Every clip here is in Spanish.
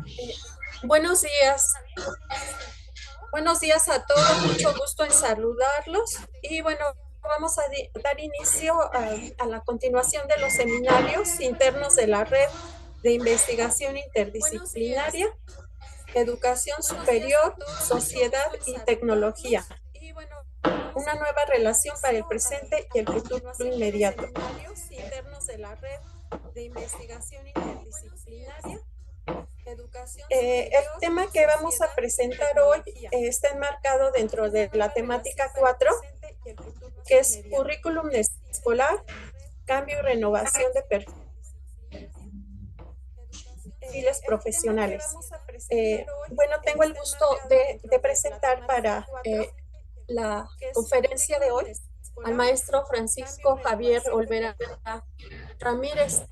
Eh, buenos días, buenos días a todos, mucho gusto en saludarlos y bueno, vamos a dar inicio a la continuación de los seminarios internos de la Red de Investigación Interdisciplinaria, Educación Superior, Sociedad y Tecnología. Una nueva relación para el presente y el futuro inmediato. Internos de la Red de Investigación Interdisciplinaria, el tema que vamos a presentar hoy está enmarcado dentro de la temática 4, que es currículum escolar, cambio y renovación de perfiles profesionales. Bueno, tengo el gusto de presentar para la conferencia de hoy al maestro Francisco Javier Olvera Ramírez.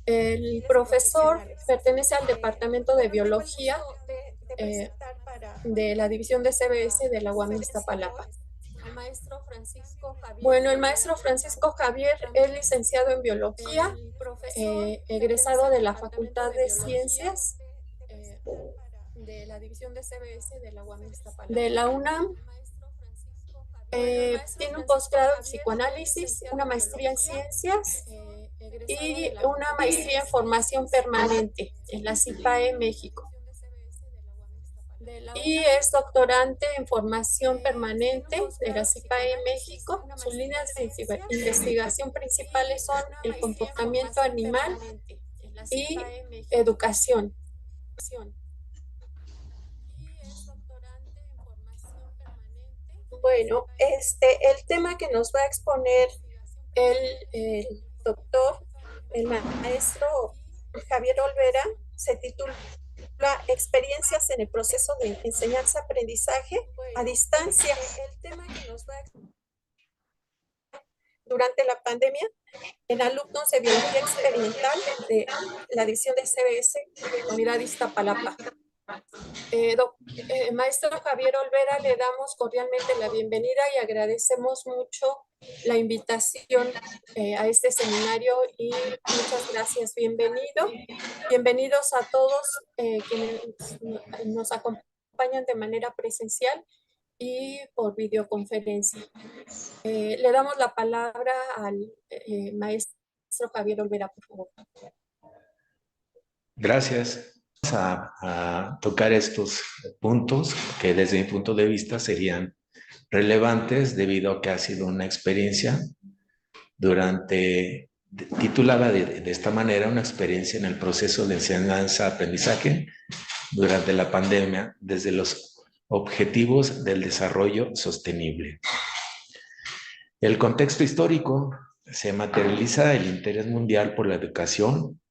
El profesor pertenece al Departamento de Biología de la División de CBS de la UAM Iztapalapa. Bueno, el maestro Francisco Javier es licenciado en Biología, egresado de la Facultad de Ciencias de la División de CBS de la UAM Iztapalapa. De la UNAM. Tiene un posgrado en psicoanálisis, una maestría en ciencias y una maestría en formación permanente en la CIPAE México. Y es doctorante en formación permanente de la CIPAE México. Sus líneas de investigación principales son el comportamiento animal y educación. Bueno, el tema que nos va a exponer el doctor, el maestro Javier Olvera, se titula Experiencias en el proceso de enseñanza-aprendizaje a distancia. El tema que nos va a durante la pandemia en alumnos de biología experimental de la división de CBS, Unidad Iztapalapa. Maestro Javier Olvera, le damos cordialmente la bienvenida y agradecemos mucho la invitación a este seminario y muchas gracias. Bienvenidos a todos quienes nos acompañan de manera presencial y por videoconferencia. Le damos la palabra al maestro Javier Olvera, por favor. Gracias. Vamos a tocar estos puntos que desde mi punto de vista serían relevantes debido a que ha sido una experiencia titulada de esta manera, una experiencia en el proceso de enseñanza-aprendizaje durante la pandemia desde los objetivos del desarrollo sostenible. El contexto histórico se materializa el interés mundial por la educación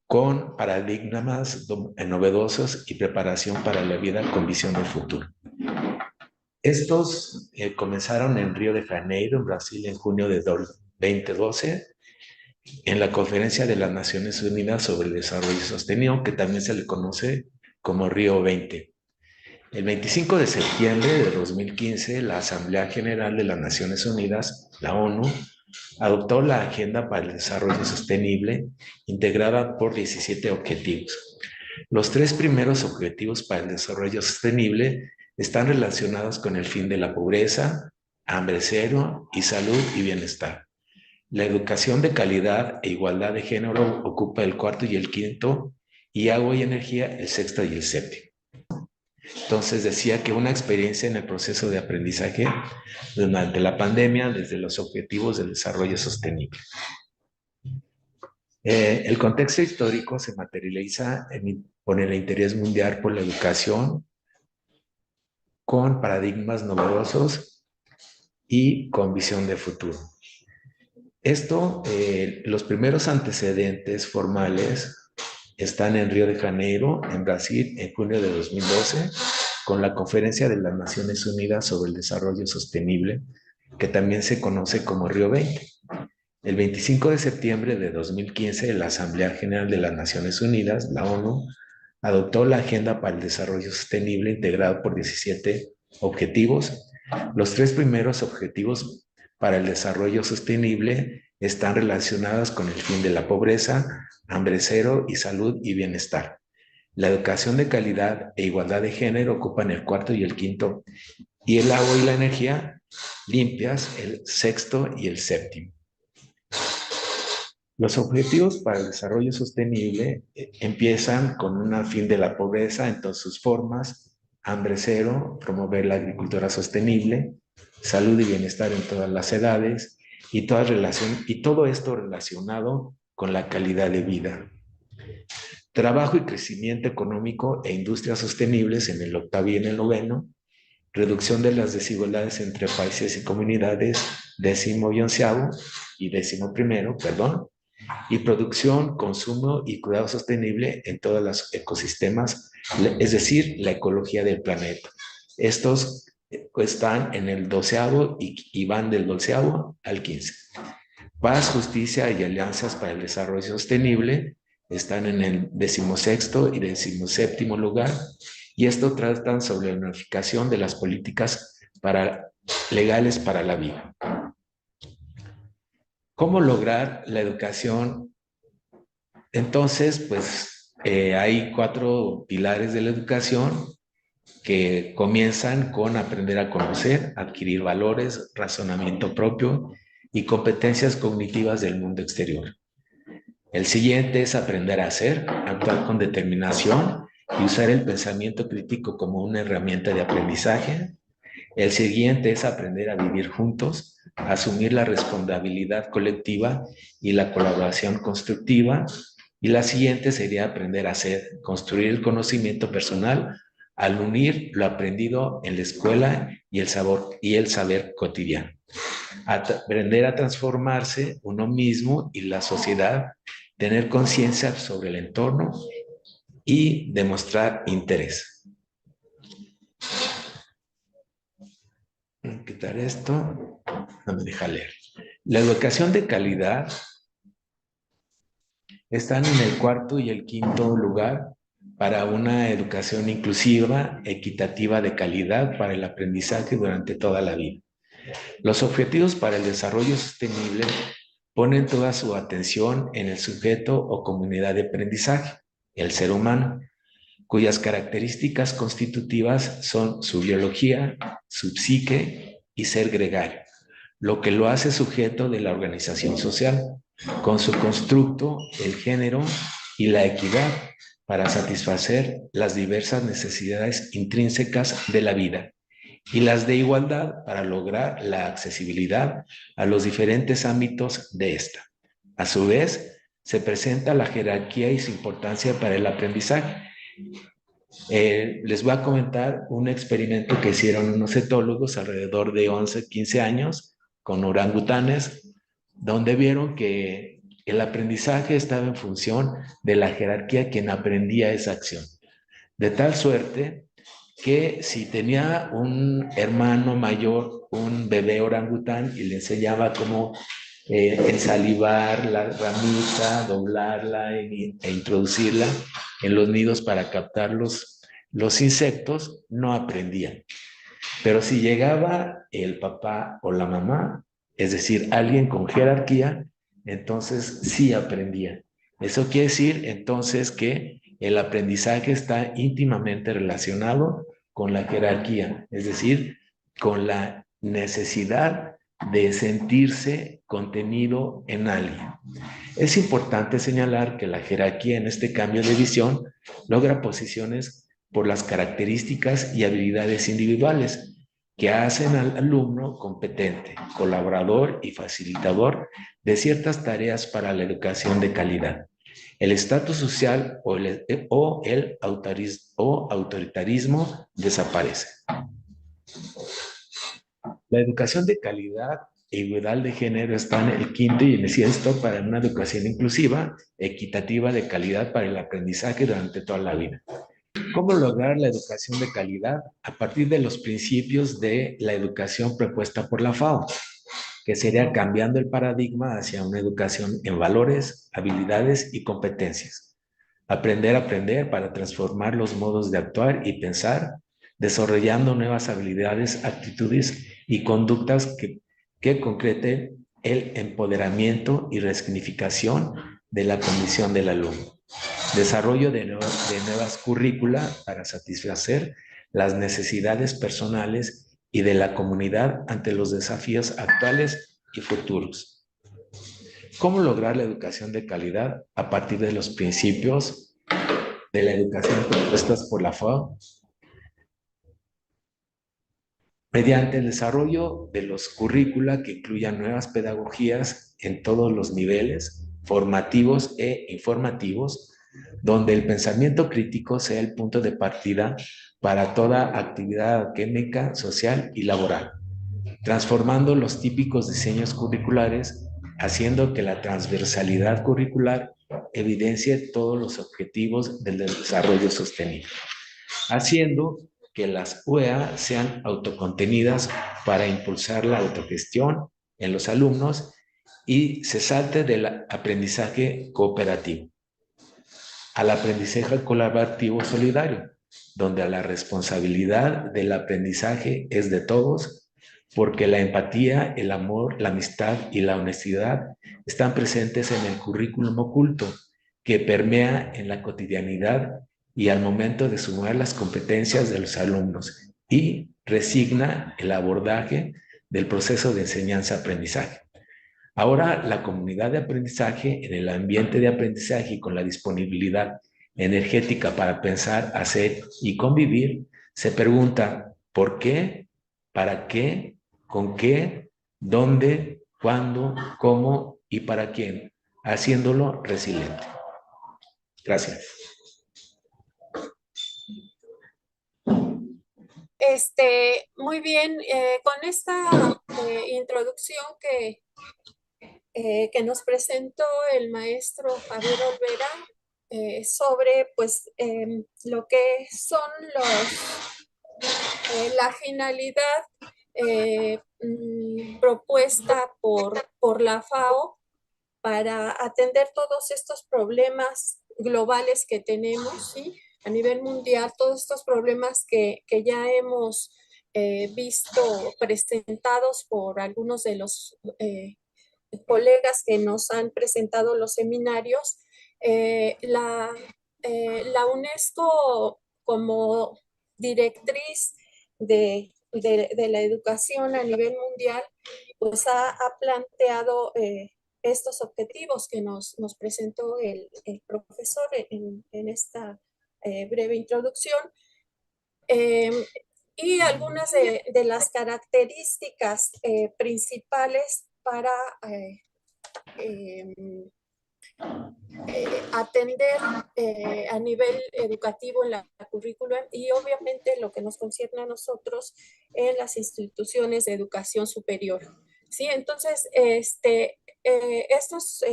con paradigmas novedosos y preparación para la vida con visión del futuro. Estos comenzaron en Río de Janeiro, en Brasil, en junio de 2012, en la Conferencia de las Naciones Unidas sobre el Desarrollo Sostenible, que también se le conoce como Río 20. El 25 de septiembre de 2015, la Asamblea General de las Naciones Unidas, la ONU, adoptó la Agenda para el Desarrollo Sostenible, integrada por 17 objetivos. Los 3 primeros objetivos para el desarrollo sostenible están relacionados con el fin de la pobreza, hambre cero y salud y bienestar. La educación de calidad e igualdad de género ocupa el 4º y el 5º, y agua y energía el 6º y el 7º. Entonces decía que una experiencia en el proceso de aprendizaje durante la pandemia desde los objetivos del desarrollo sostenible. El contexto histórico se materializa con el interés mundial por la educación, con paradigmas novedosos y con visión de futuro. Los primeros antecedentes formales están en Río de Janeiro, en Brasil, en junio de 2012, con la Conferencia de las Naciones Unidas sobre el Desarrollo Sostenible, que también se conoce como Río 20. El 25 de septiembre de 2015, la Asamblea General de las Naciones Unidas, la ONU, adoptó la Agenda para el Desarrollo Sostenible integrado por 17 objetivos. Los 3 primeros objetivos para el desarrollo sostenible están relacionados con el fin de la pobreza, hambre cero y salud y bienestar. La educación de calidad e igualdad de género ocupan el cuarto y el quinto, y el agua y la energía limpias el sexto y el séptimo. Los objetivos para el desarrollo sostenible empiezan con un fin de la pobreza en todas sus formas, hambre cero, promover la agricultura sostenible, salud y bienestar en todas las edades, y todo esto relacionado con la calidad de vida. Trabajo y crecimiento económico e industrias sostenibles en el octavo y en el noveno, reducción de las desigualdades entre países y comunidades, décimo y onceavo, y décimo primero, perdón, y producción, consumo y cuidado sostenible en todos los ecosistemas, es decir, la ecología del planeta. Estos están en el doceavo y van del doceavo al 15. Paz, justicia y alianzas para el desarrollo sostenible están en el 16º y 17º lugar, y esto tratan sobre la unificación de las políticas legales para la vida. ¿Cómo lograr la educación? Entonces, pues hay 4 pilares de la educación que comienzan con aprender a conocer, adquirir valores, razonamiento propio y competencias cognitivas del mundo exterior. El siguiente es aprender a hacer, actuar con determinación y usar el pensamiento crítico como una herramienta de aprendizaje. El siguiente es aprender a vivir juntos, asumir la responsabilidad colectiva y la colaboración constructiva. Y la siguiente sería aprender a hacer, construir el conocimiento personal al unir lo aprendido en la escuela y el saber cotidiano. Aprender a transformarse uno mismo y la sociedad, tener conciencia sobre el entorno y demostrar interés. Voy a quitar esto, no me deja leer. La educación de calidad están en el cuarto y el quinto lugar para una educación inclusiva, equitativa, de calidad para el aprendizaje durante toda la vida. Los objetivos para el desarrollo sostenible ponen toda su atención en el sujeto o comunidad de aprendizaje, el ser humano, cuyas características constitutivas son su biología, su psique y ser gregario, lo que lo hace sujeto de la organización social, con su constructo, el género y la equidad, para satisfacer las diversas necesidades intrínsecas de la vida, y las de igualdad para lograr la accesibilidad a los diferentes ámbitos de esta. A su vez, se presenta la jerarquía y su importancia para el aprendizaje. Les voy a comentar un experimento que hicieron unos etólogos alrededor de 11, 15 años con orangutanes, donde vieron que el aprendizaje estaba en función de la jerarquía quien aprendía esa acción. De tal suerte que si tenía un hermano mayor, un bebé orangután, y le enseñaba cómo ensalivar la ramita, doblarla e introducirla en los nidos para captar los insectos, no aprendían. Pero si llegaba el papá o la mamá, es decir, alguien con jerarquía, entonces sí aprendían. Eso quiere decir entonces que el aprendizaje está íntimamente relacionado con la jerarquía, es decir, con la necesidad de sentirse contenido en alguien. Es importante señalar que la jerarquía en este cambio de visión logra posiciones por las características y habilidades individuales que hacen al alumno competente, colaborador y facilitador de ciertas tareas para la educación de calidad. El estatus social o el autoritarismo desaparece. La educación de calidad e igualdad de género están en el quinto y en el sexto para una educación inclusiva, equitativa, de calidad para el aprendizaje durante toda la vida. ¿Cómo lograr la educación de calidad? A partir de los principios de la educación propuesta por la FAO, que sería cambiando el paradigma hacia una educación en valores, habilidades y competencias. Aprender a aprender para transformar los modos de actuar y pensar, desarrollando nuevas habilidades, actitudes y conductas que concreten el empoderamiento y resignificación de la condición del alumno. Desarrollo de nuevas currícula para satisfacer las necesidades personales y de la comunidad ante los desafíos actuales y futuros. ¿Cómo lograr la educación de calidad a partir de los principios de la educación propuestas por la FAO? Mediante el desarrollo de los currícula que incluyan nuevas pedagogías en todos los niveles, formativos e informativos, donde el pensamiento crítico sea el punto de partida para toda actividad académica, social y laboral, transformando los típicos diseños curriculares, haciendo que la transversalidad curricular evidencie todos los objetivos del desarrollo sostenible, haciendo que las UEA sean autocontenidas para impulsar la autogestión en los alumnos y se salte del aprendizaje cooperativo al aprendizaje colaborativo solidario, donde la responsabilidad del aprendizaje es de todos, porque la empatía, el amor, la amistad y la honestidad están presentes en el currículum oculto, que permea en la cotidianidad y al momento de sumar las competencias de los alumnos y resigna el abordaje del proceso de enseñanza-aprendizaje. Ahora, la comunidad de aprendizaje, en el ambiente de aprendizaje y con la disponibilidad energética para pensar, hacer y convivir, se pregunta ¿por qué? ¿Para qué? ¿Con qué? ¿Dónde? ¿Cuándo? ¿Cómo? ¿Y para quién? Haciéndolo resiliente. Gracias. Muy bien, con esta introducción que nos presentó el maestro Javier Olvera sobre pues lo que son la finalidad propuesta por la FAO para atender todos estos problemas globales que tenemos, ¿sí? A nivel mundial, todos estos problemas que ya hemos visto presentados por algunos de los colegas que nos han presentado los seminarios. La UNESCO como directriz de la educación a nivel mundial, pues ha planteado estos objetivos que nos presentó el profesor en esta breve introducción. Y algunas de las características principales para atender a nivel educativo en la currícula y obviamente lo que nos concierne a nosotros en las instituciones de educación superior. Sí, entonces estos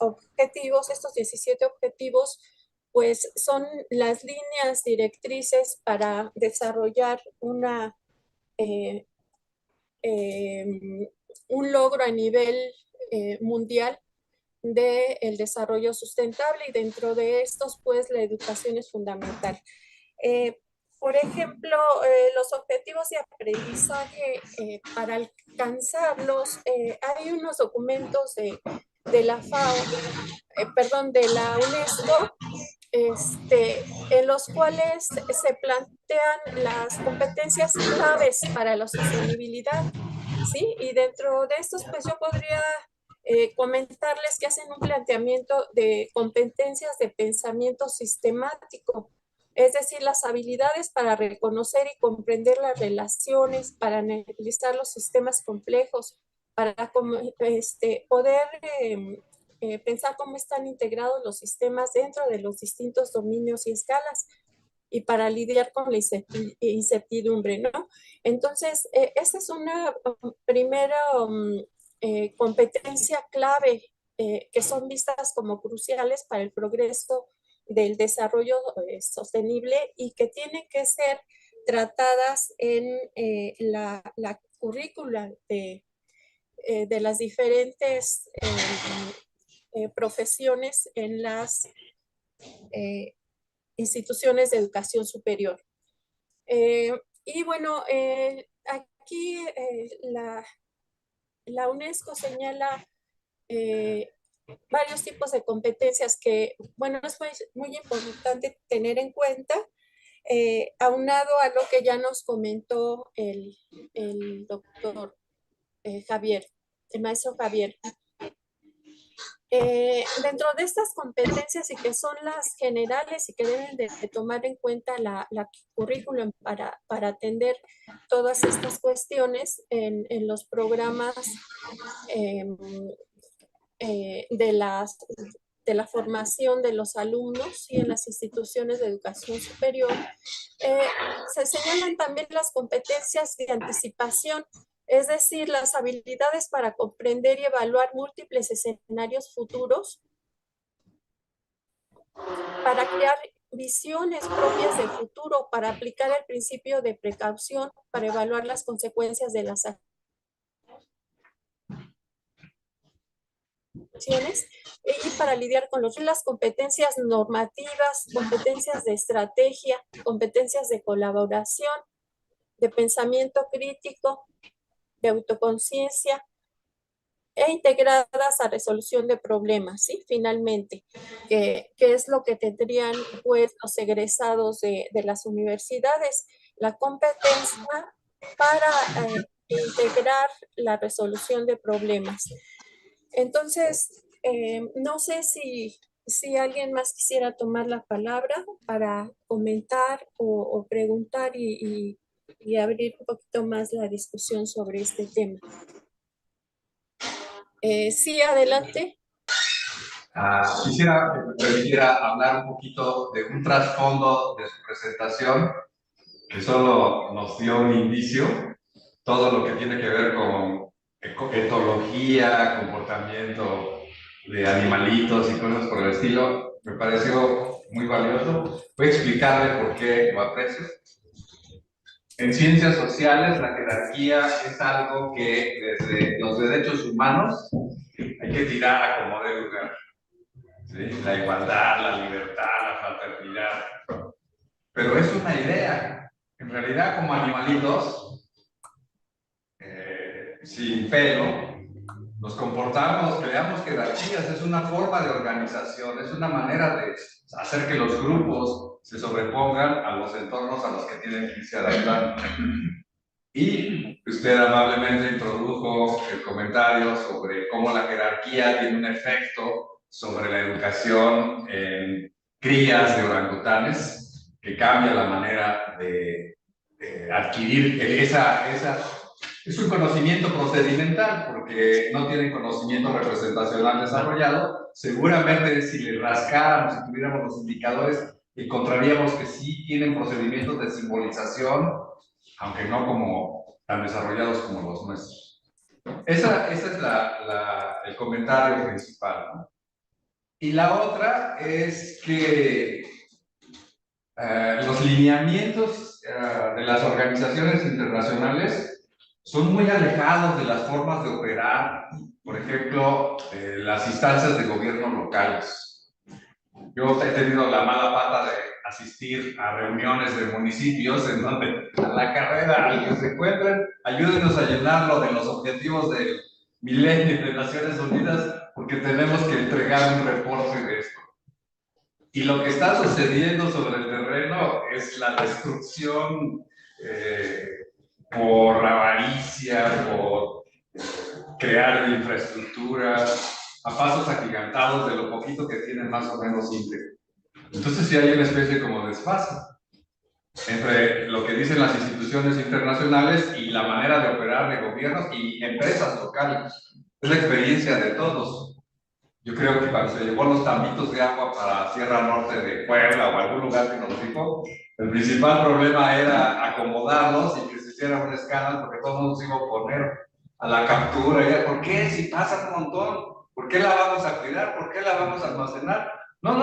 objetivos, estos 17 objetivos, pues son las líneas directrices para desarrollar eh, un logro a nivel mundial del desarrollo sustentable y dentro de estos, pues la educación es fundamental. Por ejemplo, los objetivos de aprendizaje, para alcanzarlos, hay unos documentos de la FAO, perdón, de la UNESCO, en los cuales se plantean las competencias claves para la sostenibilidad, ¿sí? Y dentro de estos, pues yo podría comentarles que hacen un planteamiento de competencias de pensamiento sistemático, es decir, las habilidades para reconocer y comprender las relaciones, para analizar los sistemas complejos, para poder pensar cómo están integrados los sistemas dentro de los distintos dominios y escalas y para lidiar con la incertidumbre, ¿no? Entonces, esta es una primera competencia clave que son vistas como cruciales para el progreso del desarrollo sostenible y que tienen que ser tratadas en la currícula de las diferentes profesiones en las instituciones de educación superior. Y bueno, aquí la UNESCO señala varios tipos de competencias que, bueno, es muy importante tener en cuenta, aunado a lo que ya nos comentó el doctor Javier, el maestro Javier. Dentro de estas competencias y que son las generales y que deben de tomar en cuenta la currículum para atender todas estas cuestiones en los programas em, de la formación de los alumnos y en las instituciones de educación superior, se señalan también las competencias de anticipación, es decir, las habilidades para comprender y evaluar múltiples escenarios futuros, para crear visiones propias del futuro, para aplicar el principio de precaución, para evaluar las consecuencias de las acciones y para lidiar con las competencias normativas, competencias de estrategia, competencias de colaboración, de pensamiento crítico, de autoconciencia e integradas a resolución de problemas, ¿sí? Finalmente, que es lo que tendrían pues los egresados de las universidades, la competencia para integrar la resolución de problemas. Entonces, no sé si alguien más quisiera tomar la palabra para comentar o preguntar y abrir un poquito más la discusión sobre este tema. Sí, adelante. Quisiera que me permitiera hablar un poquito de un trasfondo de su presentación, que solo nos dio un indicio, todo lo que tiene que ver con etología, comportamiento de animalitos y cosas por el estilo, me pareció muy valioso. Voy a explicarle por qué lo aprecio. En ciencias sociales, la jerarquía es algo que desde los derechos humanos hay que tirar a como dé lugar. ¿Sí? La igualdad, la libertad, la fraternidad. Pero es una idea. En realidad, como animalitos, sin pelo, nos comportamos, creamos jerarquías, es una forma de organización, es una manera de hacer que los grupos se sobrepongan a los entornos a los que tienen que irse adaptando. Y usted amablemente introdujo el comentario sobre cómo la jerarquía tiene un efecto sobre la educación en crías de orangutanes, que cambia la manera de adquirir es un conocimiento procedimental, porque no tienen conocimiento representacional desarrollado. Seguramente si le rascáramos, si tuviéramos los indicadores, encontraríamos que sí tienen procedimientos de simbolización, aunque no como tan desarrollados como los nuestros. Ese es el comentario principal, ¿no? Y la otra es que los lineamientos de las organizaciones internacionales son muy alejados de las formas de operar, por ejemplo, las instancias de gobierno locales. Yo he tenido la mala pata de asistir a reuniones de municipios en donde a la carrera, al que se encuentren, ayúdenos a llenarlo de los objetivos del milenio de Naciones Unidas, porque tenemos que entregar un reporte de esto. Y lo que está sucediendo sobre el terreno es la destrucción por avaricia, por crear infraestructuras a pasos agigantados de lo poquito que tienen más o menos íntegro. Entonces sí hay una especie como de desfase entre lo que dicen las instituciones internacionales y la manera de operar de gobiernos y empresas locales. Es la experiencia de todos. Yo creo que cuando se llevó los tambitos de agua para Sierra Norte de Puebla o algún lugar que nos dijo, el principal problema era acomodarlos y que se hiciera un escándalo porque todo el mundo se iba a oponer a la captura. ¿Por qué? Si pasa un montón, ¿por qué la vamos a cuidar? ¿Por qué la vamos a almacenar? No,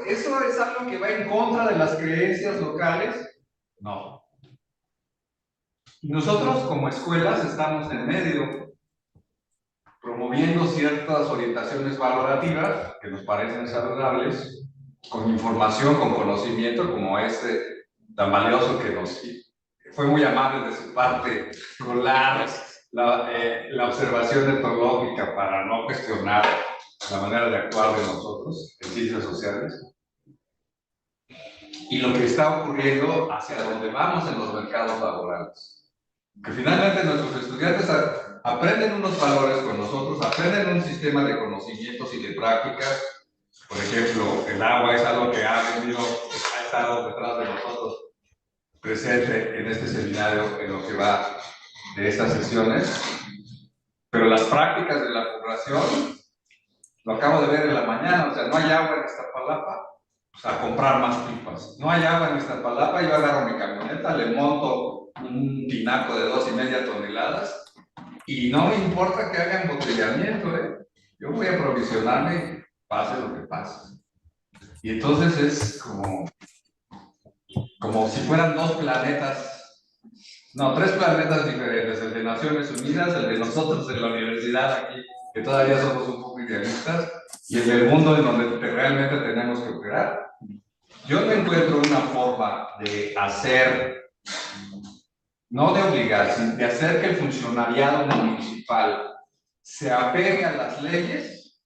eso es algo que va en contra de las creencias locales. No. Y nosotros como escuelas estamos en medio, promoviendo ciertas orientaciones valorativas que nos parecen saludables, con información, con conocimiento, como este tan valioso que nos fue muy amable de su parte, colar la observación etológica para no cuestionar la manera de actuar de nosotros en ciencias sociales y lo que está ocurriendo hacia dónde vamos en los mercados laborales. Que finalmente nuestros estudiantes aprenden unos valores con nosotros, aprenden un sistema de conocimientos y de prácticas. Por ejemplo, el agua es algo que ha estado detrás de nosotros, presente en este seminario, en lo que va de estas sesiones. Pero las prácticas de la población, lo acabo de ver en la mañana, o sea, no hay agua en Iztapalapa, pues a comprar más pipas. No hay agua en Iztapalapa, yo agarro mi camioneta, le monto un tinaco de 2,5 toneladas y no me importa que haga embotellamiento, ¿eh? Yo voy a aprovisionarme, pase lo que pase. Y entonces es como si fueran 2 planetas, no, 3 planetas diferentes, el de Naciones Unidas, el de nosotros en la universidad aquí, que todavía somos un poco idealistas, y el del mundo en donde realmente tenemos que operar. Yo no encuentro una forma de hacer, no de obligar, sino de hacer que el funcionariado municipal se apegue a las leyes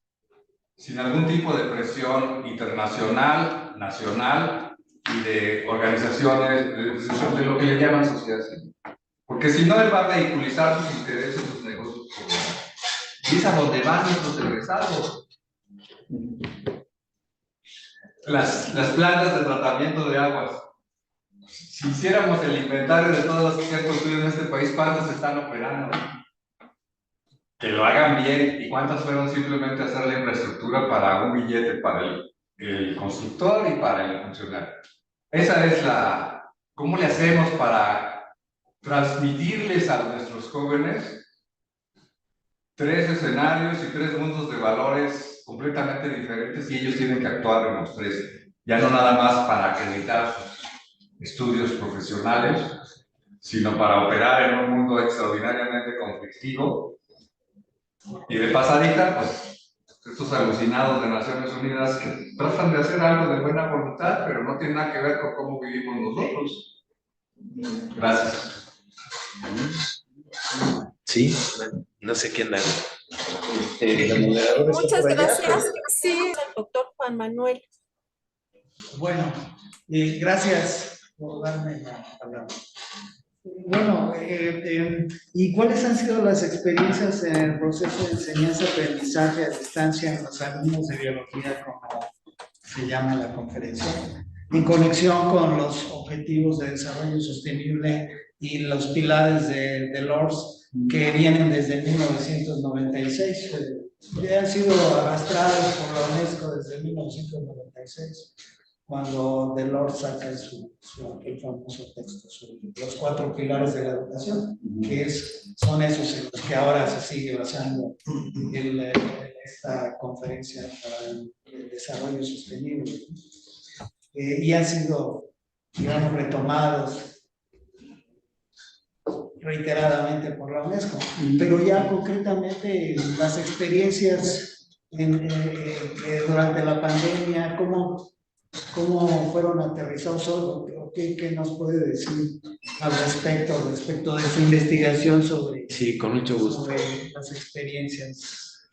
sin algún tipo de presión internacional, nacional y de organizaciones, de lo que le llaman sociedad civil. Porque si no, él va a vehiculizar sus intereses, sus negocios. Y es a donde van nuestros egresados. Las plantas de tratamiento de aguas. Si hiciéramos el inventario de todas las que se han construido en este país, ¿cuántas están operando? Que lo hagan bien y cuántas fueron simplemente hacer la infraestructura para un billete para el constructor y para el funcionario. Esa es ¿cómo le hacemos para transmitirles a nuestros jóvenes 3 escenarios y 3 mundos de valores completamente diferentes y ellos tienen que actuar en los 3? Ya no nada más para acreditar sus estudios profesionales, sino para operar en un mundo extraordinariamente conflictivo. Y de pasadita, pues, estos alucinados de Naciones Unidas que tratan de hacer algo de buena voluntad, pero no tiene nada que ver con cómo vivimos nosotros. Gracias. Sí, no sé quién da. Muchas gracias. Sí, el doctor Juan Manuel. Bueno, gracias por darme la palabra. Bueno, ¿y cuáles han sido las experiencias en el proceso de enseñanza-aprendizaje a distancia en los alumnos de biología, como se llama la conferencia, en conexión con los objetivos de desarrollo sostenible y los pilares de LORS que vienen desde 1996? Ya han sido arrastrados por la UNESCO desde 1996. Cuando Delors saca el famoso texto sobre los 4 pilares de la educación, que son esos en los que ahora se sigue basando esta conferencia para el desarrollo sostenible. Y han sido, digamos, retomados reiteradamente por la UNESCO. Pero ya concretamente las experiencias durante la pandemia, ¿cómo fueron aterrizados? ¿Qué nos puede decir al respecto de su investigación sobre, sí, con mucho gusto, sobre las experiencias?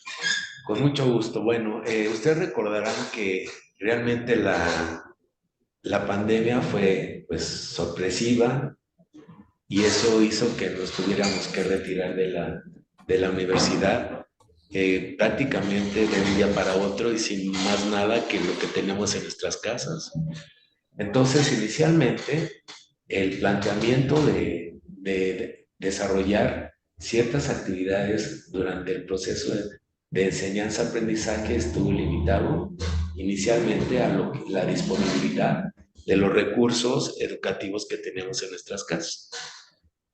Con mucho gusto. Bueno, ustedes recordarán que realmente la pandemia fue pues sorpresiva y eso hizo que nos tuviéramos que retirar de la universidad. Prácticamente de un día para otro y sin más nada que lo que tenemos en nuestras casas. Entonces, inicialmente, el planteamiento de desarrollar ciertas actividades durante el proceso de enseñanza-aprendizaje estuvo limitado inicialmente a la disponibilidad de los recursos educativos que tenemos en nuestras casas,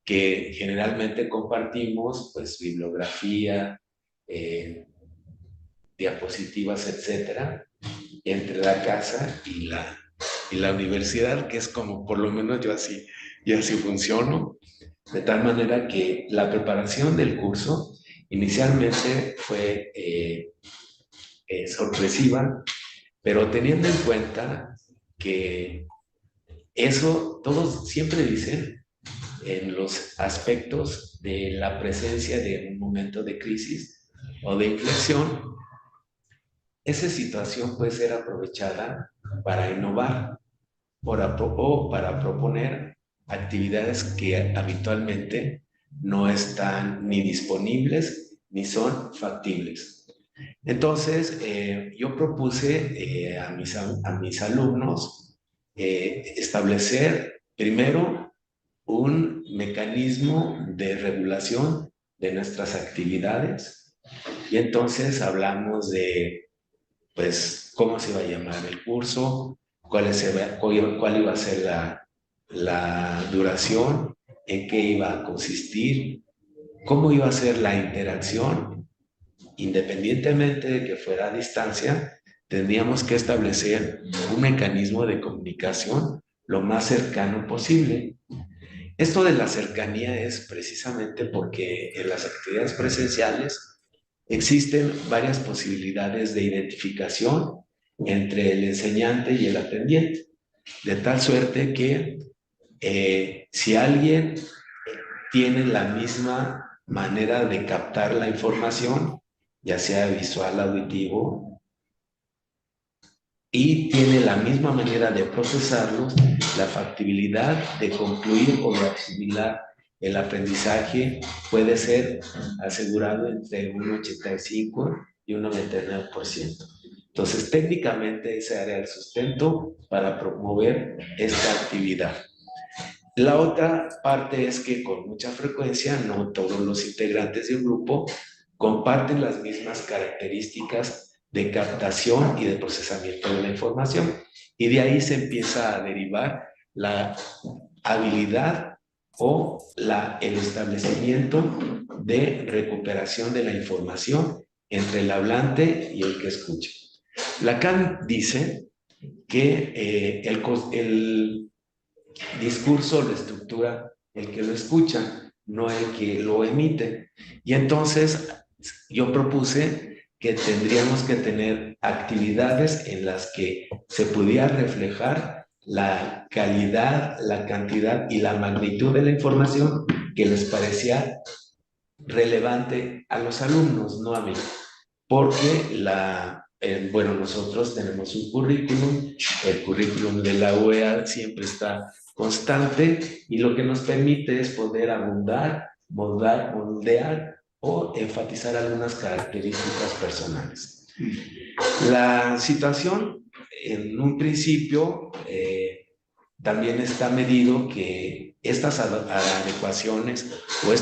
que generalmente compartimos, pues, bibliografía, diapositivas, etcétera, entre la casa y la universidad, que es como, por lo menos yo así funciono, de tal manera que la preparación del curso inicialmente fue sorpresiva, pero teniendo en cuenta que eso, todos siempre dicen en los aspectos de la presencia de un momento de crisis o de inflexión, esa situación puede ser aprovechada para innovar o para proponer actividades que habitualmente no están ni disponibles ni son factibles. Entonces, yo propuse a mis alumnos establecer primero un mecanismo de regulación de nuestras actividades, y entonces hablamos de, pues, cómo se iba a llamar el curso, cuál iba a ser la duración, en qué iba a consistir, cómo iba a ser la interacción. Independientemente de que fuera a distancia, tendríamos que establecer un mecanismo de comunicación lo más cercano posible. Esto de la cercanía es precisamente porque en las actividades presenciales existen varias posibilidades de identificación entre el enseñante y el aprendiente, de tal suerte que si alguien tiene la misma manera de captar la información, ya sea visual, auditivo, y tiene la misma manera de procesarlos, la factibilidad de concluir o de asimilar el aprendizaje puede ser asegurado entre un 85 y un 99%. Entonces, técnicamente ese área del sustento para promover esta actividad. La otra parte es que con mucha frecuencia no todos los integrantes del grupo comparten las mismas características de captación y de procesamiento de la información, y de ahí se empieza a derivar la habilidad o el establecimiento de recuperación de la información entre el hablante y el que escucha. Lacan dice que el discurso lo estructura el que lo escucha, no el que lo emite. Y entonces yo propuse que tendríamos que tener actividades en las que se pudiera reflejar la calidad, la cantidad y la magnitud de la información que les parecía relevante a los alumnos, no a mí. Porque bueno, nosotros tenemos un currículum, el currículum de la UEA siempre está constante, y lo que nos permite es poder abundar, moldear o enfatizar algunas características personales. La situación, en un principio, también está medido que estas adecuaciones o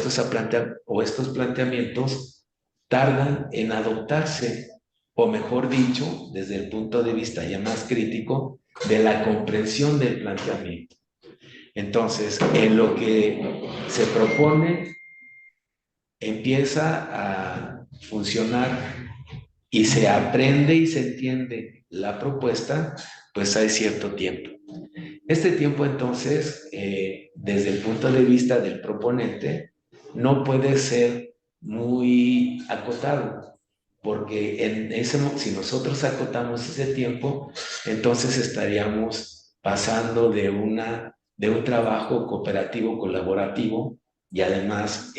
estos planteamientos tardan en adoptarse, o mejor dicho, desde el punto de vista ya más crítico, de la comprensión del planteamiento. Entonces, en lo que se propone, empieza a funcionar y se aprende y se entiende la propuesta, pues hay cierto tiempo. Este tiempo, entonces, desde el punto de vista del proponente, no puede ser muy acotado, porque si nosotros acotamos ese tiempo, entonces estaríamos pasando de un trabajo cooperativo, colaborativo, y además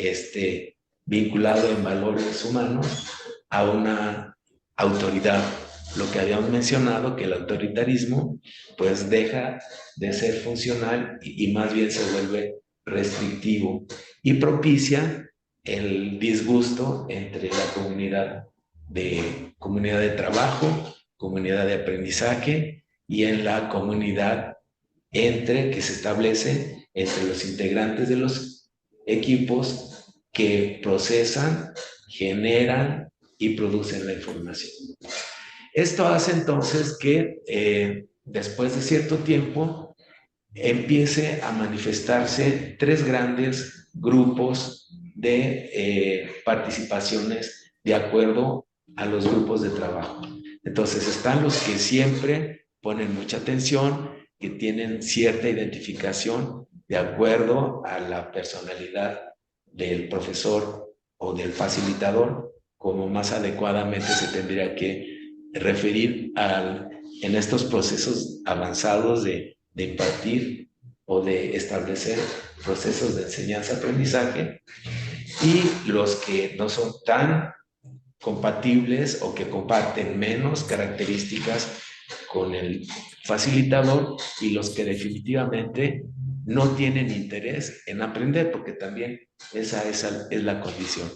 vinculado en valores humanos, a una autoridad. Lo que habíamos mencionado, que el autoritarismo pues deja de ser funcional y más bien se vuelve restrictivo y propicia el disgusto entre la comunidad de trabajo, comunidad de aprendizaje, y en la comunidad que se establece entre los integrantes de los equipos que procesan, generan y producen la información. Esto hace entonces que después de cierto tiempo empiece a manifestarse tres grandes grupos de participaciones de acuerdo a los grupos de trabajo. Entonces están los que siempre ponen mucha atención, que tienen cierta identificación de acuerdo a la personalidad del profesor o del facilitador, como más adecuadamente se tendría que referir en estos procesos avanzados de impartir o de establecer procesos de enseñanza-aprendizaje, y los que no son tan compatibles o que comparten menos características con el facilitador y los que definitivamente no tienen interés en aprender, porque también esa es la condición.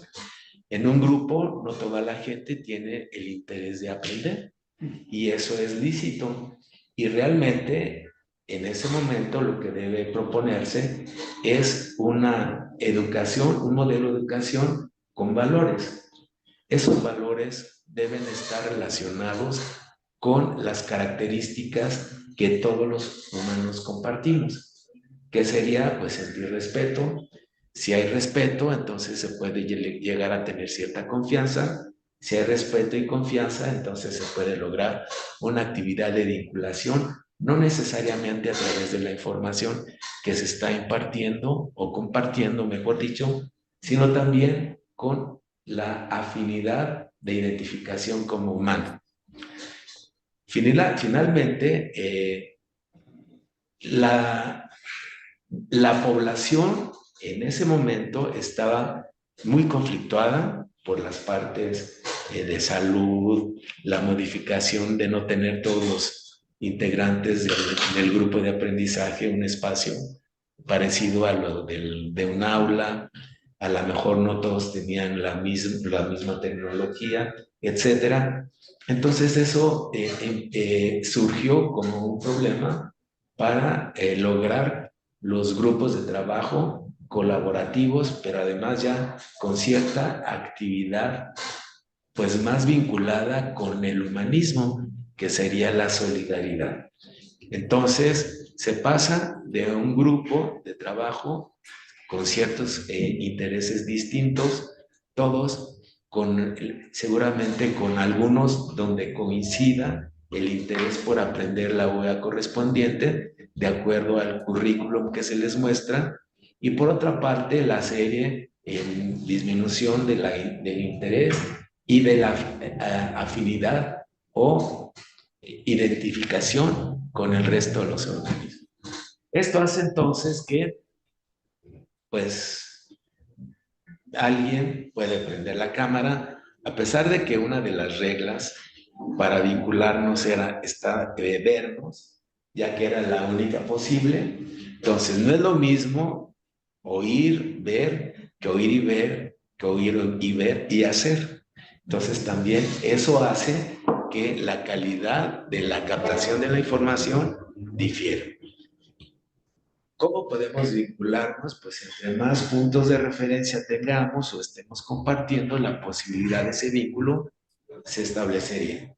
En un grupo no toda la gente tiene el interés de aprender y eso es lícito. Y realmente en ese momento lo que debe proponerse es una educación, un modelo de educación con valores. Esos valores deben estar relacionados con las características que todos los humanos compartimos, que sería pues sentir respeto. Si hay respeto, entonces se puede llegar a tener cierta confianza. Si hay respeto y confianza, entonces se puede lograr una actividad de vinculación, no necesariamente a través de la información que se está impartiendo o compartiendo, mejor dicho, sino también con la afinidad de identificación como humano. Finalmente, la población en ese momento estaba muy conflictuada por las partes de salud, la modificación de no tener todos los integrantes del grupo de aprendizaje un espacio parecido a lo de un aula, a lo mejor no todos tenían la misma tecnología, etcétera. Entonces eso surgió como un problema para lograr los grupos de trabajo colaborativos, pero además ya con cierta actividad pues más vinculada con el humanismo, que sería la solidaridad. Entonces se pasa de un grupo de trabajo con ciertos intereses distintos, todos seguramente con algunos donde coincida el interés por aprender la OEA correspondiente de acuerdo al currículum que se les muestra, y por otra parte la serie en disminución del interés y de la afinidad o identificación con el resto de los organismos. Esto hace entonces que pues alguien puede prender la cámara, a pesar de que una de las reglas para vincularnos era vernos, ya que era la única posible. Entonces no es lo mismo oír, ver, que oír y ver, que oír y ver y hacer. Entonces también eso hace que la calidad de la captación de la información difiere. ¿Cómo podemos vincularnos? Pues entre más puntos de referencia tengamos o estemos compartiendo, la posibilidad de ese vínculo se establecería.